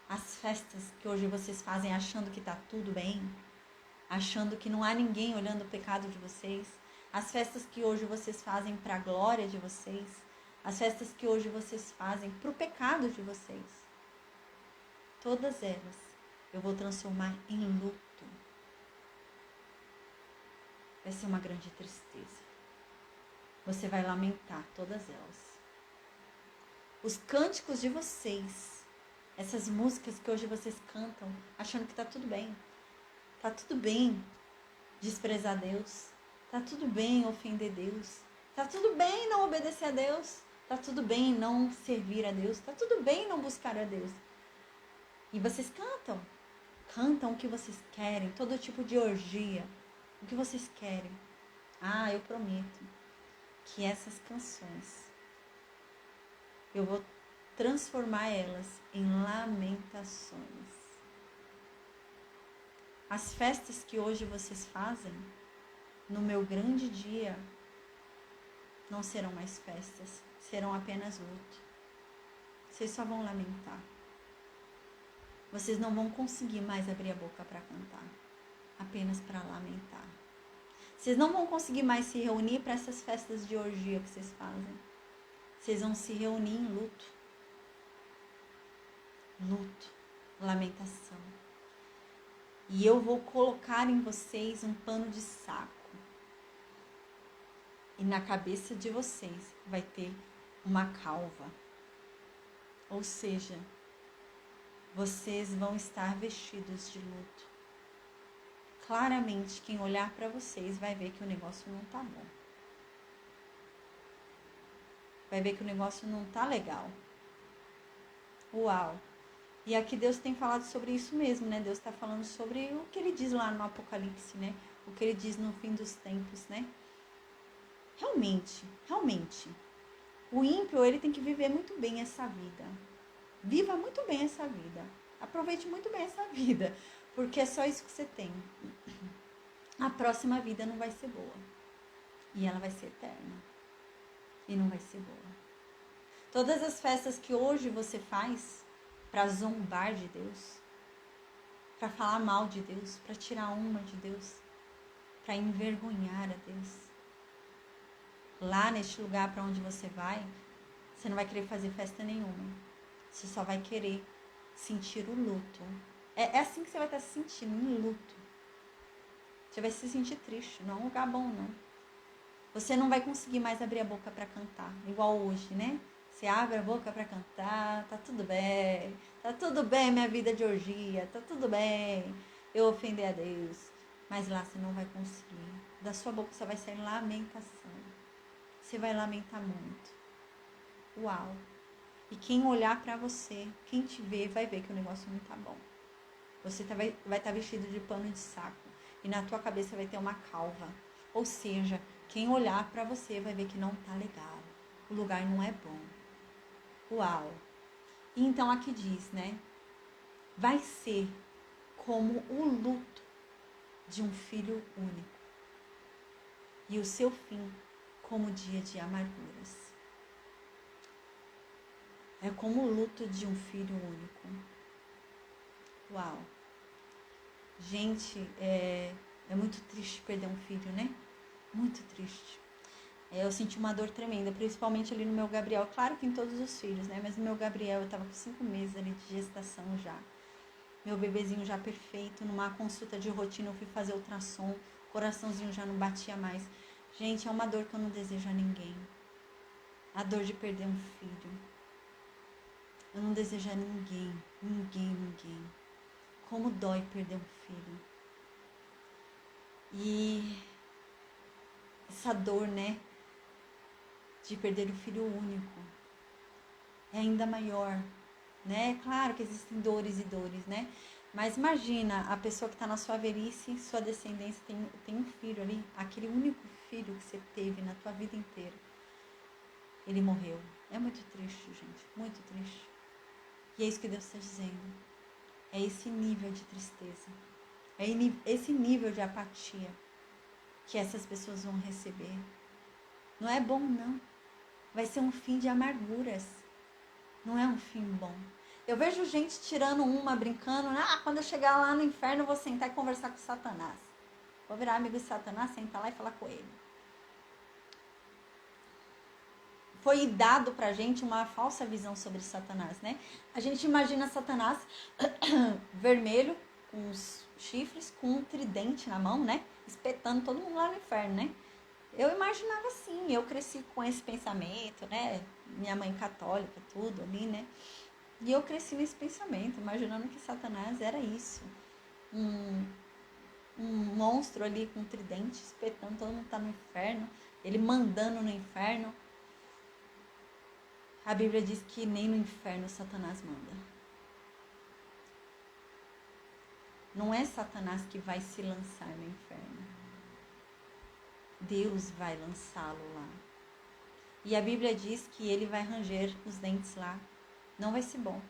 as festas que hoje vocês fazem achando que tá tudo bem, achando que não há ninguém olhando o pecado de vocês, as festas que hoje vocês fazem para a glória de vocês, as festas que hoje vocês fazem para o pecado de vocês, todas elas eu vou transformar em luto. Vai ser uma grande tristeza. Você vai lamentar todas elas. Os cânticos de vocês, essas músicas que hoje vocês cantam, achando que tá tudo bem. Tá tudo bem desprezar Deus. Tá tudo bem ofender Deus. Tá tudo bem não obedecer a Deus. Tá tudo bem não servir a Deus. Tá tudo bem não buscar a Deus. E vocês cantam. Cantam o que vocês querem. Todo tipo de orgia. O que vocês querem. Ah, eu prometo que essas canções, eu vou transformar elas em lamentações. As festas que hoje vocês fazem, no meu grande dia, não serão mais festas, serão apenas luto. Vocês só vão lamentar. Vocês não vão conseguir mais abrir a boca para cantar, apenas para lamentar. Vocês não vão conseguir mais se reunir para essas festas de orgia que vocês fazem. Vocês vão se reunir em luto. Luto, lamentação. E eu vou colocar em vocês um pano de saco. E na cabeça de vocês vai ter uma calva. Ou seja, vocês vão estar vestidos de luto. Claramente, quem olhar para vocês vai ver que o negócio não tá bom. Vai ver que o negócio não tá legal. Uau! E aqui Deus tem falado sobre isso mesmo, né? Deus está falando sobre o que ele diz lá no Apocalipse, né? O que ele diz no fim dos tempos, né? Realmente, o ímpio, ele tem que viver muito bem essa vida. Viva muito bem essa vida. Aproveite muito bem essa vida. Porque é só isso que você tem. A próxima vida não vai ser boa. E ela vai ser eterna. E não vai ser boa. Todas as festas que hoje você faz para zombar de Deus, para falar mal de Deus, para tirar uma de Deus, para envergonhar a Deus. Lá neste lugar para onde você vai, você não vai querer fazer festa nenhuma. Você só vai querer sentir o luto. É assim que você vai estar se sentindo, em luto. Você vai se sentir triste, não é um lugar bom, não. Você não vai conseguir mais abrir a boca para cantar, igual hoje, né? Você abre a boca para cantar, tá tudo bem minha vida de orgia, tá tudo bem eu ofender a Deus. Mas lá você não vai conseguir. Da sua boca só vai sair lamentação. Você vai lamentar muito. Uau! E quem olhar para você, quem te vê, vai ver que o negócio não tá bom. Você vai estar vestido de pano de saco. E na tua cabeça vai ter uma calva. Ou seja, quem olhar para você vai ver que não tá legal. O lugar não é bom. Uau! E então aqui diz, né? Vai ser como o luto de um filho único. E o seu fim como dia de amarguras. É como o luto de um filho único. Uau! Gente, é muito triste perder um filho, né? Muito triste. Eu senti uma dor tremenda, principalmente ali no meu Gabriel. Claro que em todos os filhos, né? Mas no meu Gabriel eu tava com 5 meses ali de gestação já. Meu bebezinho já perfeito. Numa consulta de rotina eu fui fazer ultrassom. O coraçãozinho já não batia mais. Gente, é uma dor que eu não desejo a ninguém. A dor de perder um filho. Eu não desejo a ninguém. Como dói perder um filho. E essa dor, né? De perder o filho único. É ainda maior, né? Claro que existem dores e dores, né? Mas imagina a pessoa que está na sua velhice, sua descendência tem um filho ali. Aquele único filho que você teve na tua vida inteira. Ele morreu. É muito triste, gente. Muito triste. E é isso que Deus está dizendo. É esse nível de tristeza. É esse nível de apatia que essas pessoas vão receber. Não é bom, não. Vai ser um fim de amarguras. Não é um fim bom. Eu vejo gente tirando uma, brincando. Quando eu chegar lá no inferno, eu vou sentar e conversar com Satanás. Vou virar amigo de Satanás, sentar lá e falar com ele. Foi dado pra gente uma falsa visão sobre Satanás, né? A gente imagina Satanás vermelho, com os chifres, com um tridente na mão, né? Espetando todo mundo lá no inferno, né? Eu imaginava assim, eu cresci com esse pensamento, né? Minha mãe católica, tudo ali, né? E eu cresci nesse pensamento, imaginando que Satanás era isso. Um monstro ali com um tridente, espetando, todo mundo tá no inferno, ele mandando no inferno. A Bíblia diz que nem no inferno Satanás manda. Não é Satanás que vai se lançar no inferno. Deus vai lançá-lo lá. E a Bíblia diz que ele vai ranger os dentes lá. Não vai ser bom.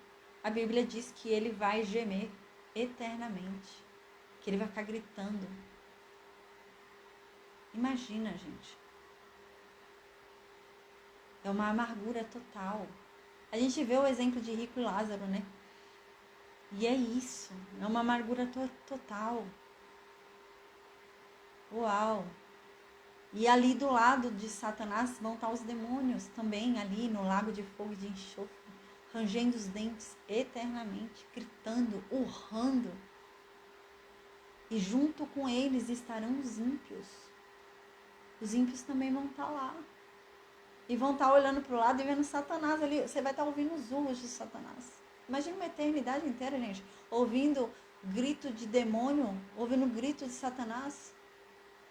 A Bíblia diz que ele vai gemer eternamente. Que ele vai ficar gritando. Imagina, gente. É uma amargura total. A gente vê o exemplo de Rico e Lázaro, né? E é isso. É uma amargura total. Uau! E ali do lado de Satanás vão estar os demônios também, ali no lago de fogo e de enxofre, rangendo os dentes eternamente, gritando, urrando. E junto com eles estarão os ímpios. Os ímpios também vão estar lá. E vão estar olhando para o lado e vendo Satanás ali. Você vai estar ouvindo os urros de Satanás. Imagina uma eternidade inteira, gente, ouvindo grito de demônio, ouvindo grito de Satanás,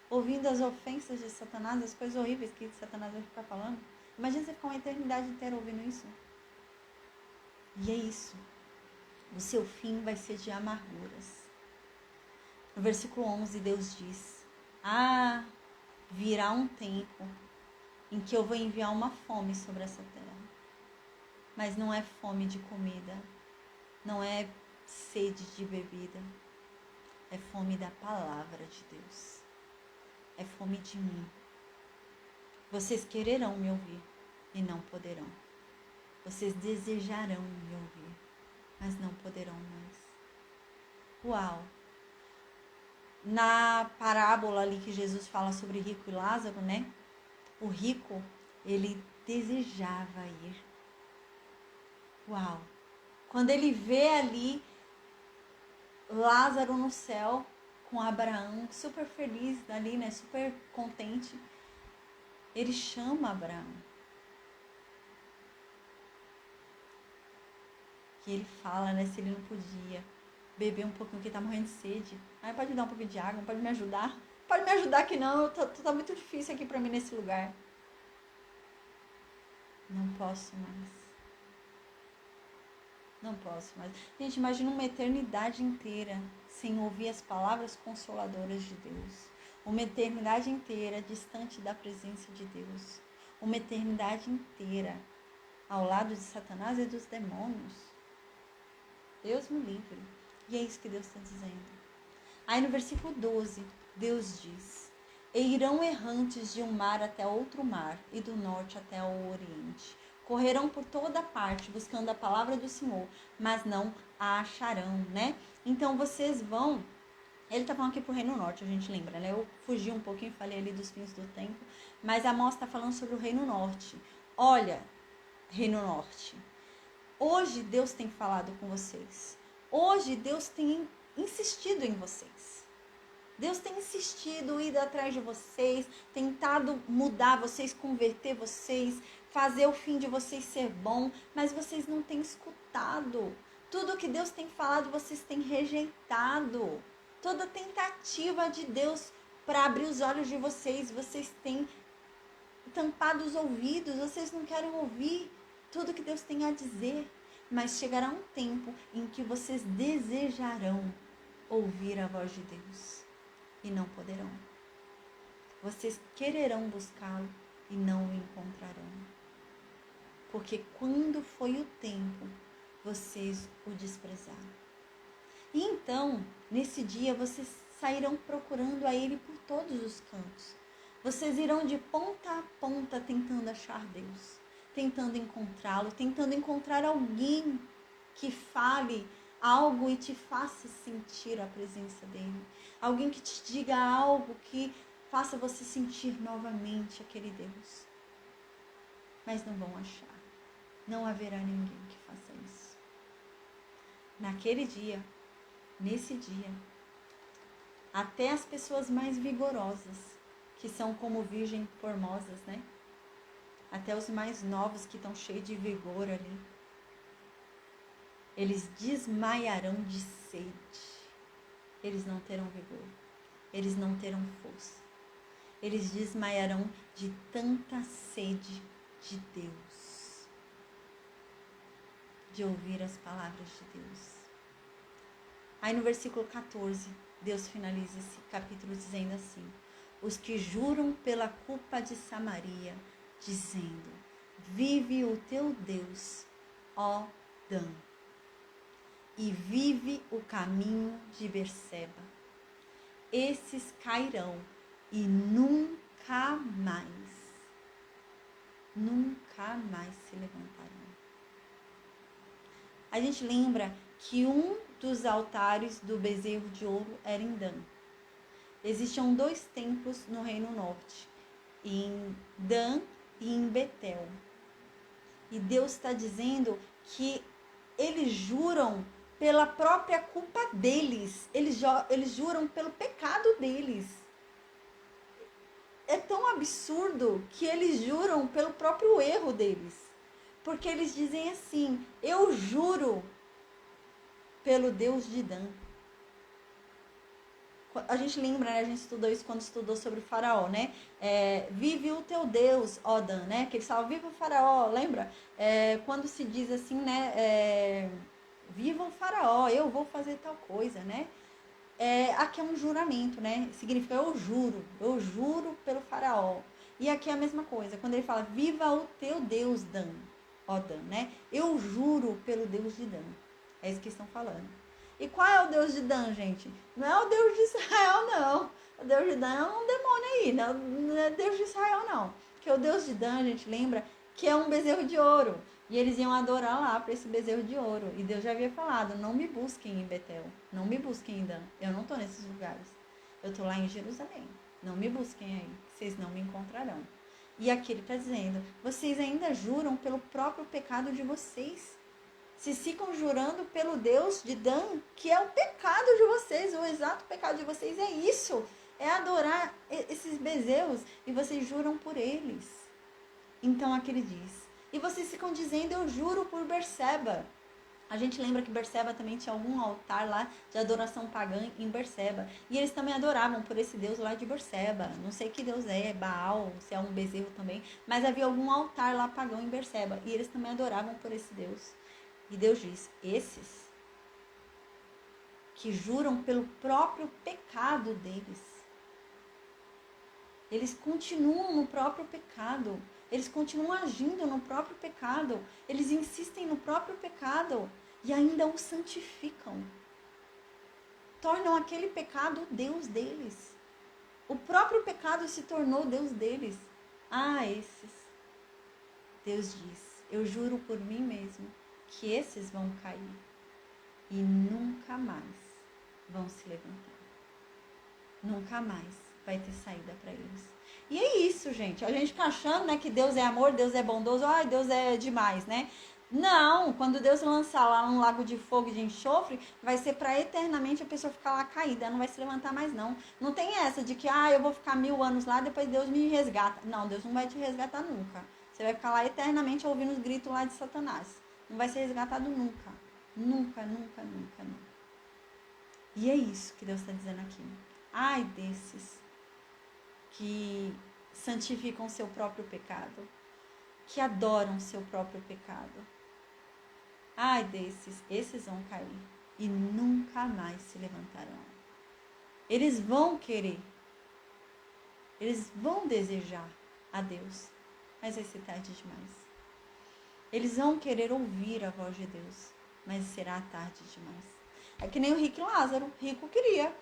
ouvindo as ofensas de Satanás, as coisas horríveis que Satanás vai ficar falando. Imagina você ficar uma eternidade inteira ouvindo isso. E é isso. O seu fim vai ser de amarguras. No versículo 11, Deus diz: virá um tempo em que eu vou enviar uma fome sobre essa terra. Mas não é fome de comida, não é sede de bebida, é fome da palavra de Deus, é fome de mim. Vocês quererão me ouvir e não poderão. Vocês desejarão me ouvir, mas não poderão mais. Uau! Na parábola ali que Jesus fala sobre rico e Lázaro, né? O rico, ele desejava ir. Uau! Quando ele vê ali Lázaro no céu com Abraão, super feliz ali, né? Super contente. Ele chama Abraão. Que ele fala, né? Se ele não podia beber um pouquinho, que ele tá morrendo de sede. Pode me dar um pouquinho de água? Pode me ajudar? Pode me ajudar que não, tá muito difícil aqui pra mim nesse lugar. Não posso mais. Não posso mais. Gente, imagina uma eternidade inteira sem ouvir as palavras consoladoras de Deus. Uma eternidade inteira distante da presença de Deus. Uma eternidade inteira ao lado de Satanás e dos demônios. Deus me livre. E é isso que Deus está dizendo. Aí no versículo 12, Deus diz: E irão errantes de um mar até outro mar, e do norte até o oriente. Correrão por toda parte, buscando a palavra do Senhor, mas não a acharão, né? Então vocês vão... Ele está falando aqui pro Reino Norte, a gente lembra, né? Eu fugi um pouquinho, falei ali dos fins do tempo, mas Amós está falando sobre o Reino Norte. Olha, Reino Norte, hoje Deus tem falado com vocês. Hoje Deus tem insistido em vocês. Deus tem insistido, ido atrás de vocês, tentado mudar vocês, converter vocês, fazer o fim de vocês ser bom, mas vocês não têm escutado. Tudo que Deus tem falado, vocês têm rejeitado. Toda tentativa de Deus para abrir os olhos de vocês, vocês têm tampado os ouvidos, vocês não querem ouvir tudo que Deus tem a dizer. Mas chegará um tempo em que vocês desejarão ouvir a voz de Deus e não poderão. Vocês quererão buscá-lo e não o encontrarão. Porque quando foi o tempo, vocês o desprezaram. E então, nesse dia, vocês sairão procurando a ele por todos os cantos. Vocês irão de ponta a ponta tentando achar Deus, tentando encontrá-lo, tentando encontrar alguém que fale algo e te faça sentir a presença dele. Alguém que te diga algo que faça você sentir novamente aquele Deus. Mas não vão achar. Não haverá ninguém que faça isso. Naquele dia, nesse dia, até as pessoas mais vigorosas, que são como virgem formosas, né? Até os mais novos que estão cheios de vigor ali, eles desmaiarão de sede. Eles não terão vigor, eles não terão força. Eles desmaiarão de tanta sede de Deus, de ouvir as palavras de Deus. Aí no versículo 14, Deus finaliza esse capítulo dizendo assim: os que juram pela culpa de Samaria, dizendo: vive o teu Deus, ó Dan, e vive o caminho de Berseba. Esses cairão e nunca mais se levantarão. A gente lembra que um dos altares do bezerro de ouro era em Dan. Existiam 2 templos no Reino Norte, em Dan e em Betel. E Deus está dizendo que eles juram pela própria culpa deles. Eles juram pelo pecado deles. É tão absurdo que eles juram pelo próprio erro deles. Porque eles dizem assim: eu juro pelo Deus de Dan. A gente lembra, né? A gente estudou isso quando estudou sobre o faraó, né? Vive o teu Deus, ó Dan, né? Que eles falam, viva o faraó, lembra? Quando se diz assim, né? Viva o faraó, eu vou fazer tal coisa, né? Aqui é um juramento, né? Significa eu juro pelo faraó. E aqui é a mesma coisa, quando ele fala, viva o teu Deus, Dan, ó Dan, né? Eu juro pelo Deus de Dan. É isso que estão falando. E qual é o Deus de Dan, gente? Não é o Deus de Israel, não. O Deus de Dan é um demônio aí, não é Deus de Israel, não. Porque o Deus de Dan, a gente lembra que é um bezerro de ouro. E eles iam adorar lá para esse bezerro de ouro. E Deus já havia falado, não me busquem em Betel, não me busquem em Dan. Eu não estou nesses lugares. Eu estou lá em Jerusalém. Não me busquem aí, vocês não me encontrarão. E aqui ele está dizendo, vocês ainda juram pelo próprio pecado de vocês. Vocês ficam jurando pelo Deus de Dan, que é o pecado de vocês, o exato pecado de vocês é isso, é adorar esses bezerros, e vocês juram por eles. Então aqui ele diz, e vocês ficam dizendo, eu juro por Berseba. A gente lembra que Berseba também tinha algum altar lá de adoração pagã em Berseba. E eles também adoravam por esse Deus lá de Berseba. Não sei que Deus é, Baal, se é um bezerro também. Mas havia algum altar lá pagão em Berseba. E eles também adoravam por esse Deus. E Deus diz, esses que juram pelo próprio pecado deles, eles continuam no próprio pecado, eles continuam agindo no próprio pecado, eles insistem no próprio pecado e ainda o santificam. Tornam aquele pecado o Deus deles. O próprio pecado se tornou o Deus deles. Esses. Deus diz, eu juro por mim mesmo que esses vão cair e nunca mais vão se levantar. Nunca mais vai ter saída para eles. E é isso, gente. A gente fica achando, né, que Deus é amor, Deus é bondoso, Deus é demais, né? Não, quando Deus lançar lá um lago de fogo e de enxofre, vai ser para eternamente a pessoa ficar lá caída, ela não vai se levantar mais não. Não tem essa de que, eu vou ficar 1000 anos lá, depois Deus me resgata. Não, Deus não vai te resgatar nunca. Você vai ficar lá eternamente ouvindo os gritos lá de Satanás. Não vai ser resgatado nunca. Nunca, nunca, nunca, nunca. E é isso que Deus está dizendo aqui. Ai desses que santificam seu próprio pecado, que adoram seu próprio pecado. Ai desses, esses vão cair e nunca mais se levantarão. Eles vão querer, eles vão desejar a Deus, mas vai ser tarde demais. Eles vão querer ouvir a voz de Deus, mas será tarde demais. É que nem o rico e Lázaro. O rico queria.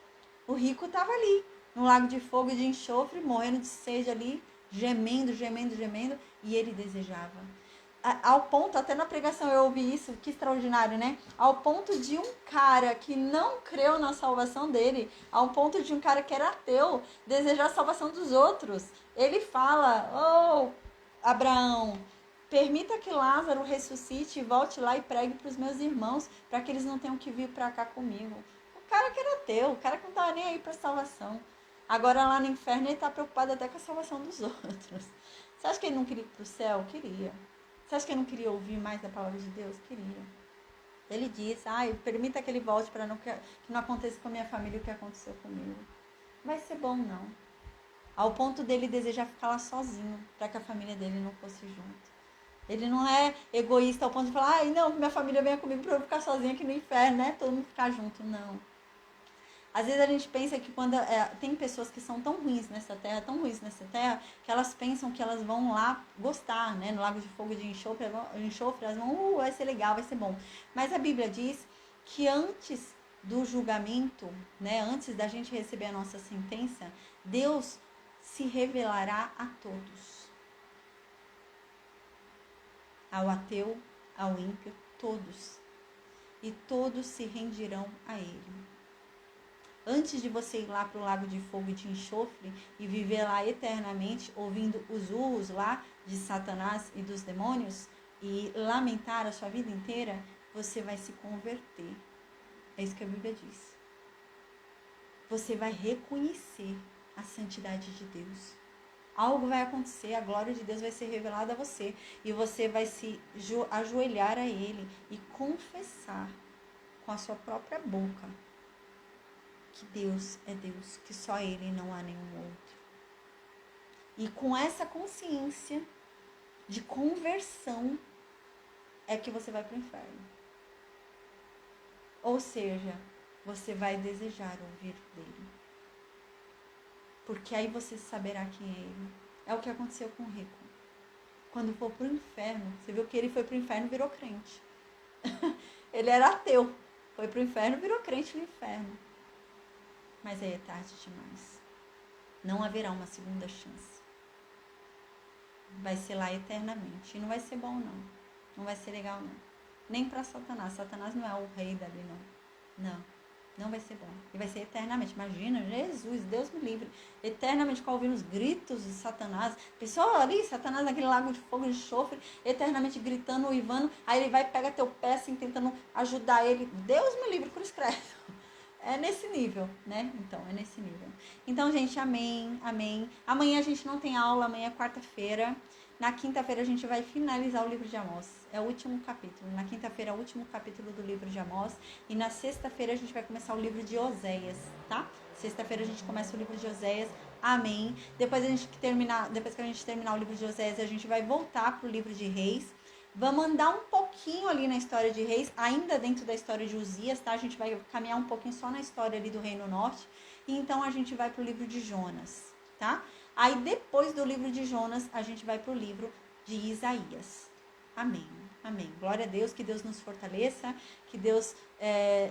O rico estava ali, no lago de fogo e de enxofre, morrendo de sede ali, gemendo, gemendo, gemendo, e ele desejava. Ao ponto, até na pregação eu ouvi isso, que extraordinário, né? Ao ponto de um cara que não creu na salvação dele, ao ponto de um cara que era ateu, desejar a salvação dos outros. Ele fala, Abraão, permita que Lázaro ressuscite e volte lá e pregue para os meus irmãos, para que eles não tenham que vir para cá comigo. O O cara que era ateu, o cara que não tava nem aí pra salvação. Agora lá no inferno ele tá preocupado até com a salvação dos outros. Você acha que ele não queria ir pro céu? Queria. Você acha que ele não queria ouvir mais da palavra de Deus? Queria. Ele diz, permita que ele volte para que não aconteça com a minha família o que aconteceu comigo. Não vai ser bom, não. Ao ponto dele desejar ficar lá sozinho, para que a família dele não fosse junto. Ele não é egoísta ao ponto de falar, não, minha família venha comigo para eu ficar sozinha aqui no inferno, né? Todo mundo ficar junto, não. Às vezes a gente pensa que quando tem pessoas que são tão ruins nessa terra, que elas pensam que elas vão lá gostar, né? No lago de fogo de enxofre, elas vão, vai ser legal, vai ser bom. Mas a Bíblia diz que antes do julgamento, né? Antes da gente receber a nossa sentença, Deus se revelará a todos. Ao ateu, ao ímpio, todos. E todos se rendirão a Ele. Antes de você ir lá para o lago de fogo e de enxofre e viver lá eternamente, ouvindo os urros lá de Satanás e dos demônios, e lamentar a sua vida inteira, você vai se converter. É isso que a Bíblia diz. Você vai reconhecer a santidade de Deus. Algo vai acontecer, a glória de Deus vai ser revelada a você. E você vai se ajoelhar a Ele e confessar com a sua própria boca que Deus é Deus, que só Ele e não há nenhum outro. E com essa consciência de conversão é que você vai para o inferno. Ou seja, você vai desejar ouvir dele. Porque aí você saberá quem é ele. É o que aconteceu com o rico. Quando for para o inferno, você viu que ele foi para o inferno e virou crente. Ele era ateu, foi para o inferno e virou crente no inferno. Mas aí é tarde demais. Não haverá uma segunda chance. Vai ser lá eternamente. E não vai ser bom, não. Não vai ser legal, não. Nem para Satanás. Satanás não é o rei dali, não. Não. Não vai ser bom. E vai ser eternamente. Imagina, Jesus, Deus me livre. Eternamente, com ouvindo os gritos de Satanás. Pessoal ali, Satanás naquele lago de fogo de enxofre, eternamente gritando, uivando. Aí ele vai e pega teu pé, assim, tentando ajudar ele. Deus me livre, cruz credo. É nesse nível, né? Então, é nesse nível. Então, gente, amém, amém. Amanhã a gente não tem aula, amanhã é quarta-feira. Na quinta-feira a gente vai finalizar o livro de Amós. É o último capítulo. Na quinta-feira é o último capítulo do livro de Amós. E na sexta-feira a gente vai começar o livro de Oséias, tá? Sexta-feira a gente começa o livro de Oséias. Amém. Depois que a gente terminar o livro de Oséias, a gente vai voltar pro livro de Reis. Vamos andar um pouquinho ali na história de Reis, ainda dentro da história de Uzias, tá? A gente vai caminhar um pouquinho só na história ali do Reino Norte. E então a gente vai pro livro de Jonas, tá? Aí depois do livro de Jonas, a gente vai pro livro de Isaías. Amém, amém. Glória a Deus, que Deus nos fortaleça, que Deus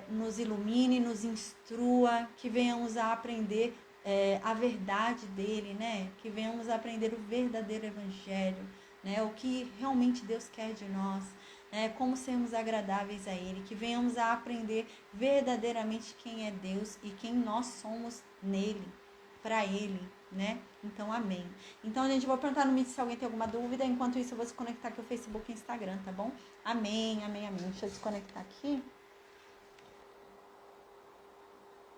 nos ilumine, nos instrua, que venhamos a aprender a verdade dele, né? Que venhamos a aprender o verdadeiro evangelho, né? O que realmente Deus quer de nós, como sermos agradáveis a Ele, que venhamos a aprender verdadeiramente quem é Deus e quem nós somos nele, para Ele, né? Então, amém. Então, gente, vou perguntar no Meet se alguém tem alguma dúvida. Enquanto isso, eu vou desconectar aqui o Facebook e o Instagram, tá bom? Amém, amém, amém. Deixa eu desconectar aqui.